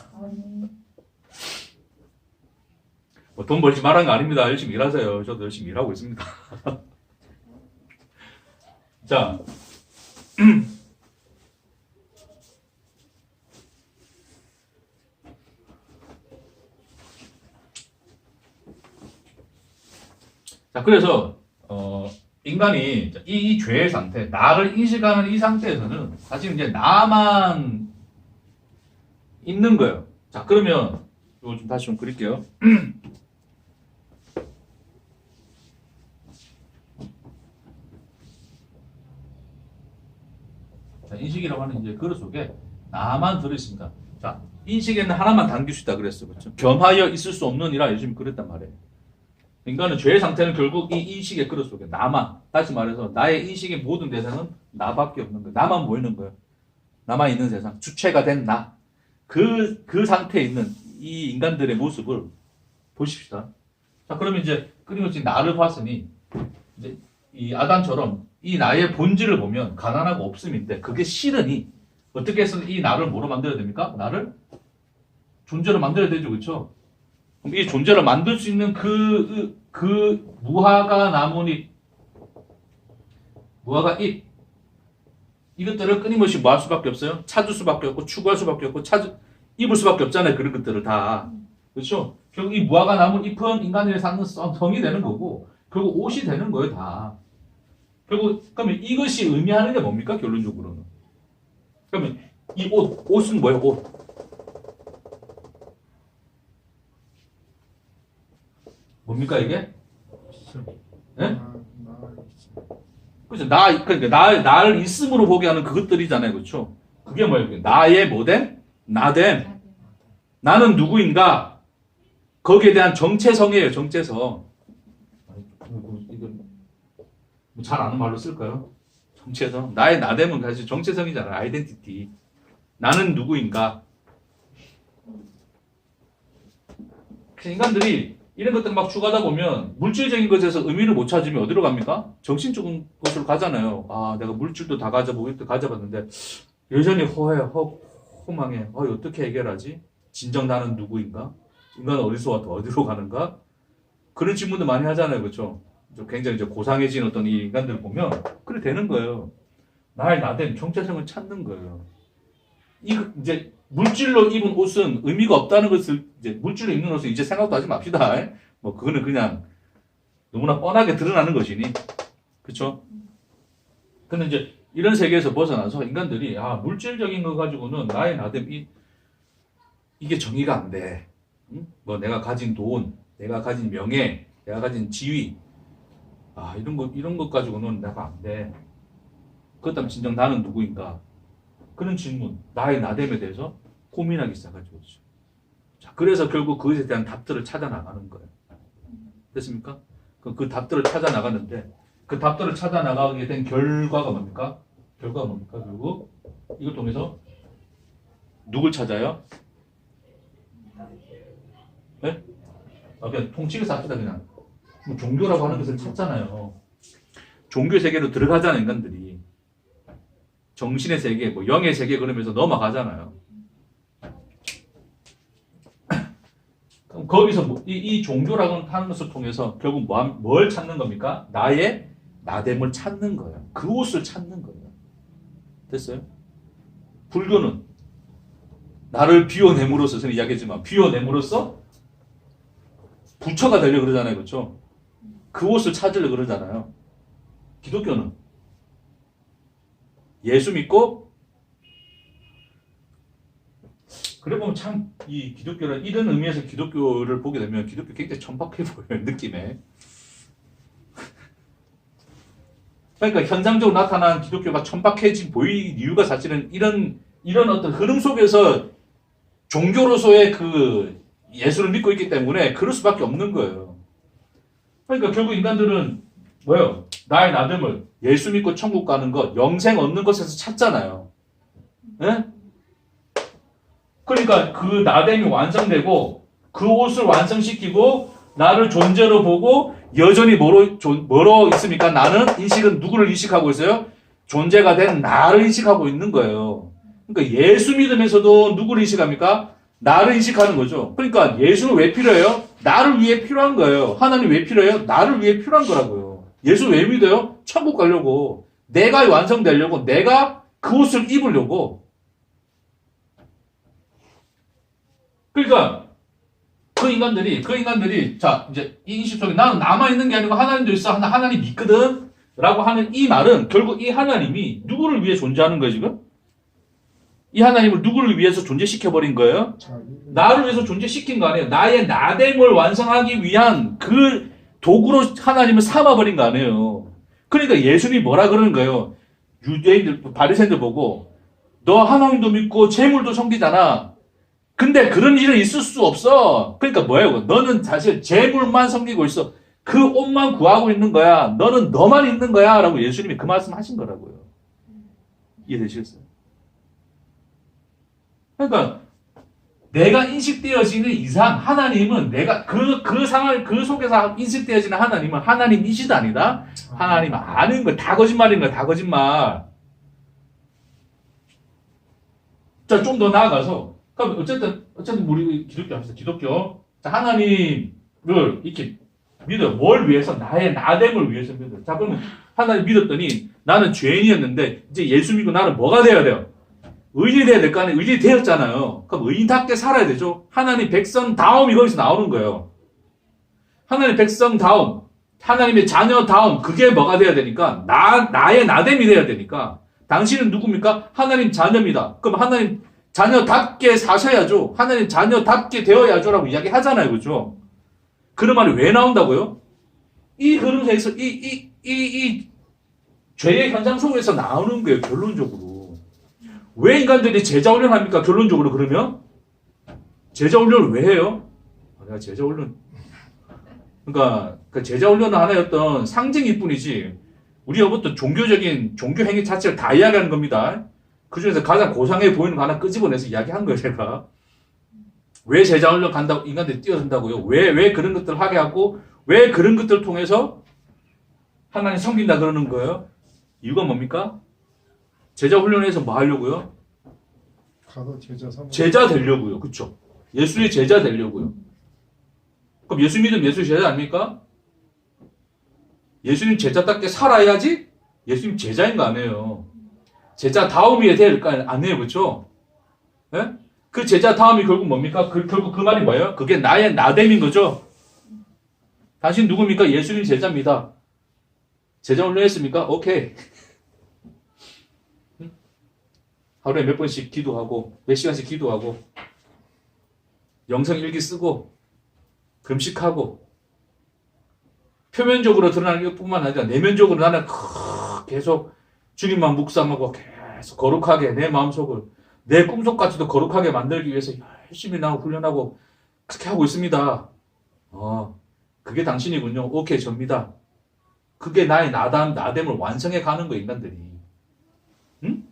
뭐 돈 벌지 말한 거 아닙니다. 열심히 일하세요. 저도 열심히 일하고 있습니다. 자. 자, 그래서, 인간이 이 죄의 상태, 나를 인식하는 이 상태에서는 사실 이제 나만 있는 거예요. 자, 그러면, 이거 좀 다시 좀 그릴게요. 자, 인식이라고 하는 이제 그릇 속에 나만 들어있습니다. 자, 인식에는 하나만 담길 수 있다 그랬어. 그렇죠? 겸하여 있을 수 없는 이라 요즘 그랬단 말이에요. 인간은 죄의 상태는 결국 이 인식의 그릇 속에 나만, 다시 말해서 나의 인식의 모든 대상은 나밖에 없는 거예요. 나만 모이는 거예요. 나만 있는 세상, 주체가 된 나. 그 상태에 있는 이 인간들의 모습을 보십시다. 자, 그러면 이제 끊임없이 나를 봤으니 이제 이 아담처럼 이 나의 본질을 보면 가난하고 없음인데 그게 싫으니 어떻게 해서 이 나를 뭐로 만들어야 됩니까? 나를 존재로 만들어야 되죠, 그렇죠? 그럼 이 존재를 만들 수 있는 그 무화과 나뭇잎, 무화과 잎, 이것들을 끊임없이 뭐 할 수밖에 없어요? 찾을 수밖에 없고, 추구할 수밖에 없고, 입을 수밖에 없잖아요. 그런 것들을 다. 그렇죠? 결국 이 무화과 나뭇잎은 인간들이 사는 성이 되는 거고, 결국 옷이 되는 거예요, 다. 결국, 그러면 이것이 의미하는 게 뭡니까? 결론적으로는. 그러면 이 옷은 뭐예요, 옷? 뭡니까 이게? 예? 그렇죠. 그러니까 나를 있음으로 보게 하는 그것들이잖아요, 그렇죠? 그게 뭐예요? 나의 뭐됨? 나됨. 나는 누구인가? 거기에 대한 정체성이에요, 정체성. 이건 잘 아는 말로 쓸까요? 정체성. 나의 나됨은 사실 정체성이잖아요, 아이덴티티. 나는 누구인가? 인간들이 이런 것들 막 추구하다 보면 물질적인 것에서 의미를 못 찾으면 어디로 갑니까? 정신적인 것으로 가잖아요. 아, 내가 물질도 다 가져보고 이것도 가져봤는데 여전히 허망해. 어떻게 해결하지? 진정 나는 누구인가? 인간은 어디서 왔다 어디로 가는가? 그런 질문도 많이 하잖아요. 그렇죠? 굉장히 이제 고상해진 어떤 이 인간들을 보면 그래 되는 거예요. 나의 나됨, 정체성을 찾는 거예요. 이제 물질로 입은 옷은 의미가 없다는 것을 이제 물질로 입는 옷은 이제 생각도 하지 맙시다. 뭐 그거는 그냥 너무나 뻔하게 드러나는 것이니, 그렇죠? 근데 이제 이런 세계에서 벗어나서 인간들이 물질적인 거 가지고는 나의 나됨 이게 정의가 안 돼. 응? 뭐 내가 가진 돈, 내가 가진 명예, 내가 가진 지위, 이런 것 가지고는 내가 안 돼. 그렇다면 진정 나는 누구인가? 그런 질문, 나의 나됨에 대해서 고민하기 시작하죠. 그렇죠? 자, 그래서 결국 그것에 대한 답들을 찾아 나가는 거예요. 됐습니까? 그 답들을 찾아 나갔는데 그 답들을 찾아 나가게 된 결과가 뭡니까? 결과가 뭡니까? 결국 이걸 통해서 누굴 찾아요? 네? 그냥 통치에서 합시다 그냥. 뭐 종교라고 하는 것을 찾잖아요. 종교 세계로 들어가잖아요, 인간들이. 정신의 세계, 뭐 영의 세계 그러면서 넘어가잖아요. 그럼 거기서 이 종교라고 하는 것을 통해서 결국 뭘 찾는 겁니까? 나의 나됨을 찾는 거예요. 그 옷을 찾는 거예요. 됐어요? 불교는 나를 비워냄으로써, 저는 이야기했지만, 비워냄으로써 부처가 되려고 그러잖아요. 그렇죠? 그 옷을 찾으려고 그러잖아요. 기독교는 예수 믿고, 그래 보면 참, 이 기독교는, 이런 의미에서 기독교를 보게 되면 기독교 굉장히 천박해 보여요, 느낌에. 그러니까 현상적으로 나타난 기독교가 천박해진 보이는 이유가 사실은 이런 어떤 흐름 속에서 종교로서의 그 예수를 믿고 있기 때문에 그럴 수밖에 없는 거예요. 그러니까 결국 인간들은 뭐예요? 나의 나됨을 예수 믿고 천국 가는 것, 영생 얻는 것에서 찾잖아요. 네? 그러니까 그 나됨이 완성되고 그 옷을 완성시키고 나를 존재로 보고 여전히 뭐로 있습니까? 나는 인식은 누구를 인식하고 있어요? 존재가 된 나를 인식하고 있는 거예요. 그러니까 예수 믿으면서도 누구를 인식합니까? 나를 인식하는 거죠. 그러니까 예수는 왜 필요해요? 나를 위해 필요한 거예요. 하나님 왜 필요해요? 나를 위해 필요한 거라고요. 예수 왜 믿어요? 천국 가려고. 내가 완성되려고. 내가 그 옷을 입으려고. 그러니까 그 인간들이 자 이제 이 인식 속에 나는 나만 있는 게 아니고 하나님도 있어. 하나님 믿거든. 라고 하는 이 말은 결국 이 하나님이 누구를 위해 존재하는 거예요, 지금? 이 하나님을 누구를 위해서 존재시켜버린 거예요? 나를 위해서 존재시킨 거 아니에요. 나의 나됨을 완성하기 위한 그 도구로 하나님을 삼아버린 거 아니에요. 그러니까 예수님이 뭐라 그러는 거예요? 유대인들, 바리새인들 보고 너 하나님도 믿고 재물도 섬기잖아. 근데 그런 일은 있을 수 없어. 그러니까 뭐예요? 너는 사실 재물만 섬기고 있어. 그 옷만 구하고 있는 거야. 너는 너만 있는 거야. 라고 예수님이 그 말씀 하신 거라고요. 이해되시겠어요? 그러니까 내가 인식되어지는 이상 하나님은 내가 그 상황 그 속에서 인식되어지는 하나님은 하나님이시다 아니다. 하나님 아는 거 다 거짓말인 거야. 다 거짓말. 자, 좀 더 나아가서 그럼 어쨌든 우리 기독교 합시다. 기독교. 자, 하나님을 이렇게 믿어요. 뭘 위해서? 나의 나됨을 위해서 믿어요. 자, 그러면 하나님 믿었더니 나는 죄인이었는데 이제 예수 믿고 나는 뭐가 되어야 돼요? 의인이 돼야 될 거 아니에요? 의인이 되었잖아요. 그럼 의인답게 살아야 되죠. 하나님 백성다움이 거기서 나오는 거예요. 하나님 백성다움, 하나님의 자녀다움, 그게 뭐가 돼야 되니까? 나의 나됨이 돼야 되니까. 당신은 누굽니까? 하나님 자녀입니다. 그럼 하나님 자녀답게 사셔야죠. 하나님 자녀답게 되어야죠. 라고 이야기 하잖아요. 그죠? 그런 말이 왜 나온다고요? 이 흐름에서, 이 죄의 현상 속에서 나오는 거예요. 결론적으로. 왜 인간들이 제자훈련 합니까? 결론적으로 그러면? 제자훈련을 왜 해요? 내가 제자훈련. 그러니까, 그 제자훈련은 하나의 어떤 상징일 뿐이지, 우리가 어떤 종교적인 종교 행위 자체를 다 이야기하는 겁니다. 그 중에서 가장 고상해 보이는 거 하나 끄집어내서 이야기한 거예요, 제가. 왜 제자훈련 간다고, 인간들이 뛰어든다고요? 왜 그런 것들을 하게 하고, 왜 그런 것들을 통해서 하나님 섬긴다 그러는 거예요? 이유가 뭡니까? 제자 훈련에서 뭐 하려고요? 가서 제자 되려고요. 그쵸? 예수의 제자 되려고요. 그럼 예수 믿으면 예수의 제자 아닙니까? 예수님 제자답게 살아야지 예수님 제자인 거 아니에요. 제자다움이 돼야 될 거 아니에요. 그쵸? 네? 그 제자다움이 결국 뭡니까? 결국 그 말이 뭐예요? 그게 나의 나됨인 거죠? 당신 누굽니까? 예수님 제자입니다. 제자 훈련했습니까? 오케이. 하루에 몇 번씩 기도하고 몇 시간씩 기도하고 영성 일기 쓰고 금식하고 표면적으로 드러나는 것뿐만 아니라 내면적으로 나는 계속 주님만 묵상하고 계속 거룩하게 내 마음속을 내 꿈속까지도 거룩하게 만들기 위해서 열심히 나하고 훈련하고 그렇게 하고 있습니다. 그게 당신이군요. 오케이, 접니다. 그게 나의 나됨을 완성해 가는 거 인간들이. 응?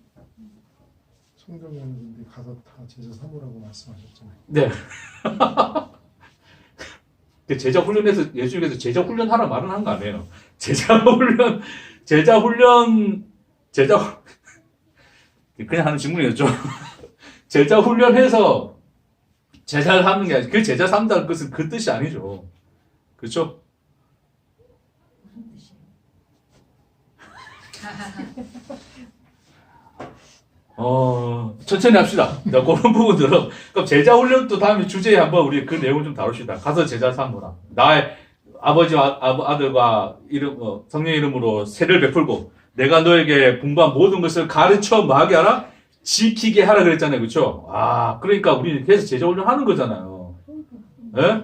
성경에는 가서 다 제자 삼으라고 말씀하셨잖아요. 네. 제자 훈련에서 예수님께서 제자 훈련하라 말은 한 거 아니에요. 제자 그냥 하는 질문이었죠. 제자 훈련해서 제자를 하는 게 아니라 그 제자 삼다는 것은 그 뜻이 아니죠. 그렇죠? 무슨 뜻이에요? 천천히 합시다. 자, 그런 부분들은. 그럼 제자 훈련도 다음에 주제에 한번 우리 그 내용을 좀 다룹시다. 가서 제자 삼으라. 나의 아버지와 아들과 성령 이름으로 세를 베풀고 내가 너에게 분부한 모든 것을 가르쳐 뭐하게 하라? 지키게 하라 그랬잖아요. 그렇죠? 그러니까 우리 계속 제자 훈련 하는 거잖아요. 예?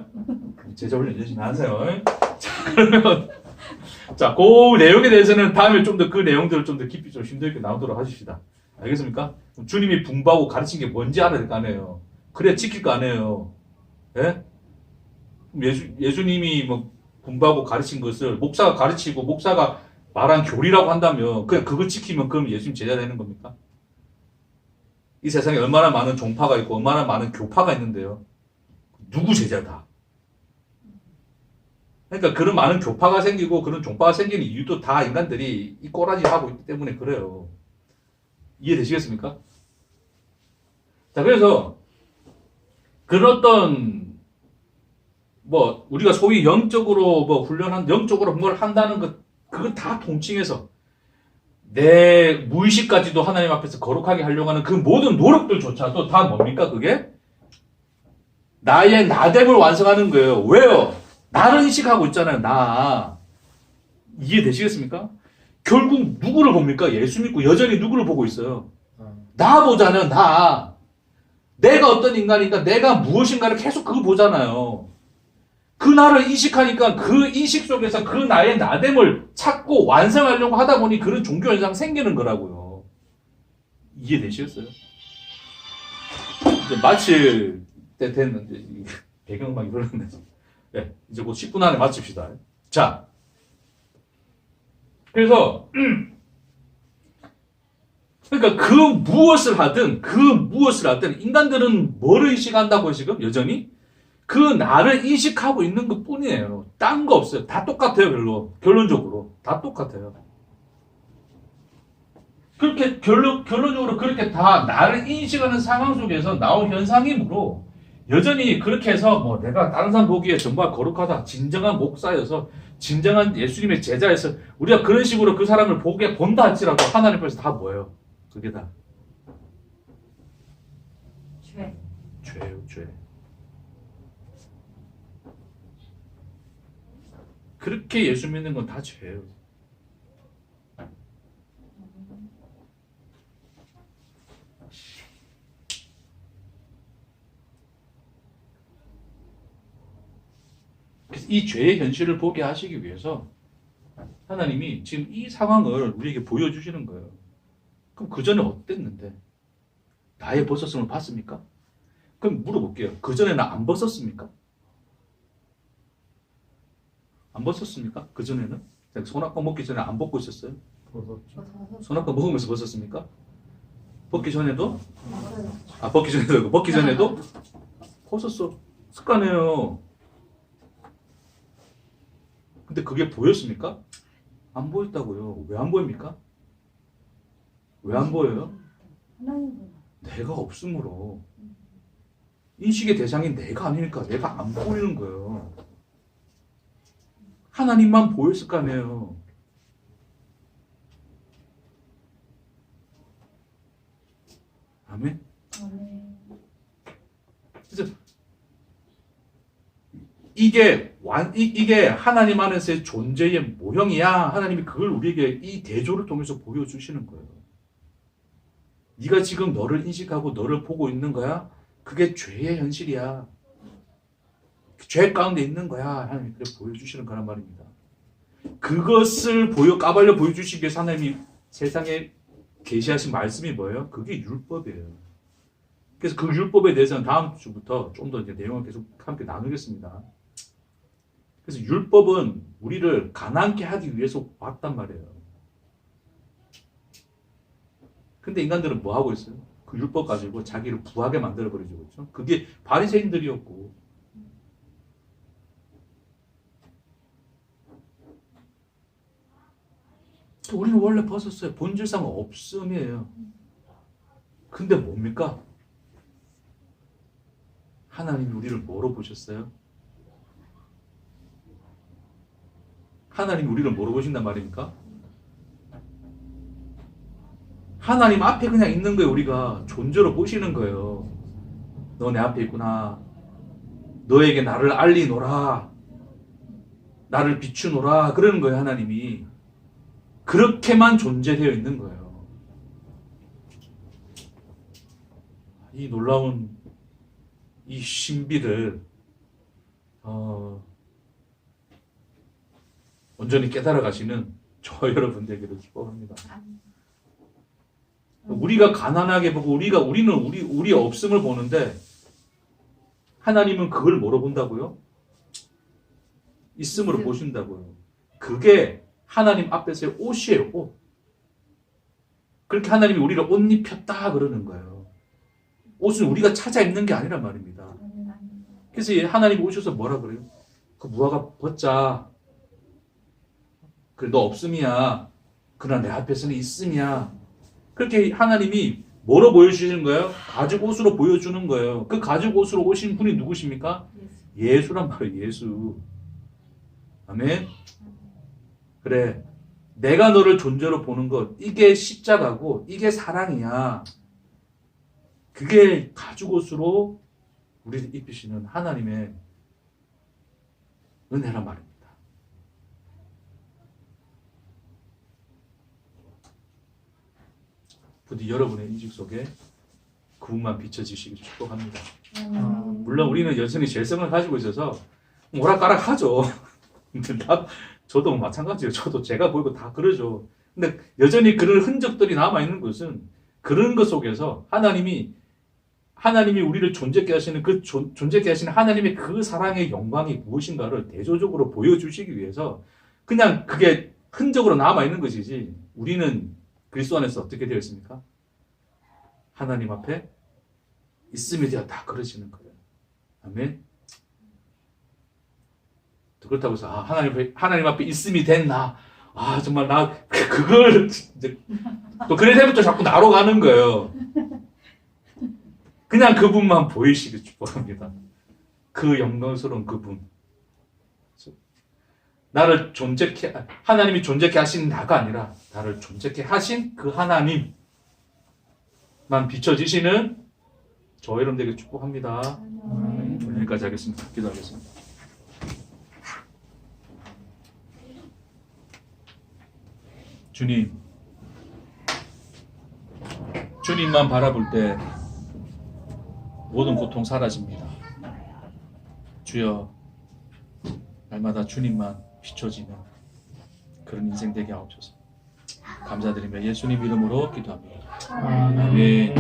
제자 훈련 열심히 하세요. 자, 그러면 그 내용에 대해서는 다음에 좀 더 그 내용들을 좀 더 깊이 좀 심도 있게 나오도록 하십시다. 알겠습니까? 주님이 분부하고 가르친 게 뭔지 알아야 될 거 아니에요. 그래 지킬 거 아니에요. 예? 예수님이 뭐 분부하고 가르친 것을 목사가 가르치고 목사가 말한 교리라고 한다면 그냥 그거 지키면 그럼 예수님 제자 되는 겁니까? 이 세상에 얼마나 많은 종파가 있고 얼마나 많은 교파가 있는데요. 누구 제자다? 그러니까 그런 많은 교파가 생기고 그런 종파가 생기는 이유도 다 인간들이 이 꼬라지 하고 있기 때문에 그래요. 이해되시겠습니까? 자, 그래서 그런 어떤 뭐 우리가 소위 영적으로 뭐 훈련한 영적으로 뭔가를 한다는 것 그걸 다 통칭해서 내 무의식까지도 하나님 앞에서 거룩하게 하려고 하는 그 모든 노력들조차도 다 뭡니까? 그게 나의 나됨을 완성하는 거예요. 왜요? 나를 인식하고 있잖아요. 나. 이해되시겠습니까? 결국 누구를 봅니까? 예수 믿고 여전히 누구를 보고 있어요? 나 보잖아요. 나. 내가 어떤 인간이니까 내가 무엇인가를 계속 그거 보잖아요. 그 나를 인식하니까 그 인식 속에서 그 나의 나됨을 찾고 완성하려고 하다 보니 그런 종교 현상 생기는 거라고요. 이해되시겠어요? 이제 마칠 때 됐는데 배경음악이 흐르는데 네, 이제 곧 10분 안에 마칩시다. 자, 그래서 그러니까 그 무엇을 하든 인간들은 뭐를 인식한다고요 지금 여전히? 그 나를 인식하고 있는 것 뿐이에요. 딴 거 없어요. 다 똑같아요, 결론적으로. 다 똑같아요. 그렇게, 결론적으로 그렇게 다 나를 인식하는 상황 속에서 나온 현상이므로, 여전히 그렇게 해서, 뭐, 내가 다른 사람 보기에 정말 거룩하다. 진정한 목사여서, 진정한 예수님의 제자여서, 우리가 그런 식으로 그 사람을 본다 할지라도 하나님 앞에서 다 뭐예요? 그게 다. 죄예요, 죄. 그렇게 예수 믿는 건 다 죄예요. 그래서 이 죄의 현실을 보게 하시기 위해서 하나님이 지금 이 상황을 우리에게 보여주시는 거예요. 그럼 그 전에 어땠는데? 나의 벗었음을 봤습니까? 그럼 물어볼게요. 그 전에 나 안 벗었습니까? 안 벗었습니까? 그 전에는? 손아까 먹기 전에 안 벗고 있었어요? 손아까 먹으면서 벗었습니까? 벗기 전에도? 벗기 전에도 벗었어. 습관이에요. 근데 그게 보였습니까? 안 보였다고요. 왜 안 보입니까? 왜 안 보여요? 내가 없으므로. 인식의 대상이 내가 아니니까 내가 안 보이는 거예요. 하나님만 보였을 거 아니에요. 아멘? 그래서 이게 하나님 안에서의 존재의 모형이야. 하나님이 그걸 우리에게 이 대조를 통해서 보여주시는 거예요. 네가 지금 너를 인식하고 너를 보고 있는 거야? 그게 죄의 현실이야. 죄 가운데 있는 거야. 하나님이 그렇게 보여주시는 거란 말입니다. 그것을 까발려 보여주시기 위해서 하나님이 세상에 계시하신 말씀이 뭐예요? 그게 율법이에요. 그래서 그 율법에 대해서는 다음 주부터 좀 더 이제 내용을 계속 함께 나누겠습니다. 그래서 율법은 우리를 가난케 하기 위해서 왔단 말이에요. 근데 인간들은 뭐 하고 있어요? 그 율법 가지고 자기를 부하게 만들어버리죠. 그렇죠? 그게 바리새인들이었고. 우리는 원래 벗었어요. 본질상 없음이에요. 근데 뭡니까? 하나님이 우리를 뭐로 보셨어요? 하나님이 우리를 뭐로 보신단 말입니까? 하나님 앞에 그냥 있는 거예요. 우리가 존재로 보시는 거예요. 너 내 앞에 있구나. 너에게 나를 알리노라. 나를 비추노라. 그러는 거예요. 하나님이. 그렇게만 존재되어 있는 거예요. 이 놀라운 이 신비를 온전히 깨달아 가시는 저 여러분들에게도 축복합니다. 우리가 가난하게 보고 우리는 우리의 없음을 보는데 하나님은 그걸 뭐로 본다고요? 있음으로 보신다고요. 그게 하나님 앞에서의 옷이에요. 옷. 그렇게 하나님이 우리를 옷 입혔다 그러는 거예요. 옷은 우리가 찾아 입는 게 아니란 말입니다. 그래서 하나님이 오셔서 뭐라 그래요? 그 무화과 벗자. 그래 너 없음이야. 그러나 내 앞에서는 있음이야. 그렇게 하나님이 뭐로 보여주시는 거예요? 가죽 옷으로 보여주는 거예요. 그 가죽 옷으로 오신 분이 누구십니까? 예수란 말이에요. 예수. 아멘. 그래 내가 너를 존재로 보는 것 이게 십자가고 이게 사랑이야. 그게 가죽 옷으로 우리를 입히시는 하나님의 은혜란 말입니다. 부디 여러분의 인식 속에 그분만 비춰지시길 축복합니다. 물론 우리는 여전히 죄성을 가지고 있어서 오락가락 하죠. 근데 저도 마찬가지예요. 저도 제가 보이고 다 그러죠. 근데 여전히 그런 흔적들이 남아있는 것은 그런 것 속에서 하나님이 우리를 존재케 하시는 존재케 하시는 하나님의 그 사랑의 영광이 무엇인가를 대조적으로 보여주시기 위해서 그냥 그게 흔적으로 남아있는 것이지 우리는 그리스도 안에서 어떻게 되어 있습니까? 하나님 앞에 있음이 되었다 그러시는 거예요. 아멘. 그렇다고 해서 하나님 앞에 있음이 됐나? 정말 나 그걸 이제 또 그래 되면 또 자꾸 나로 가는 거예요. 그냥 그분만 보이시길 축복합니다. 그 영광스러운 그분. 나를 하나님이 존재케 하신 나가 아니라 나를 존재케 하신 그 하나님만 비춰지시는 저 여러분들에게 축복합니다. 여기까지 하겠습니다. 기도하겠습니다. 주님만 바라볼 때 모든 고통 사라집니다. 주여, 날마다 주님만 비춰지는 그런 인생 되게 하옵소서. 감사드리며 예수님 이름으로 기도합니다. 아멘.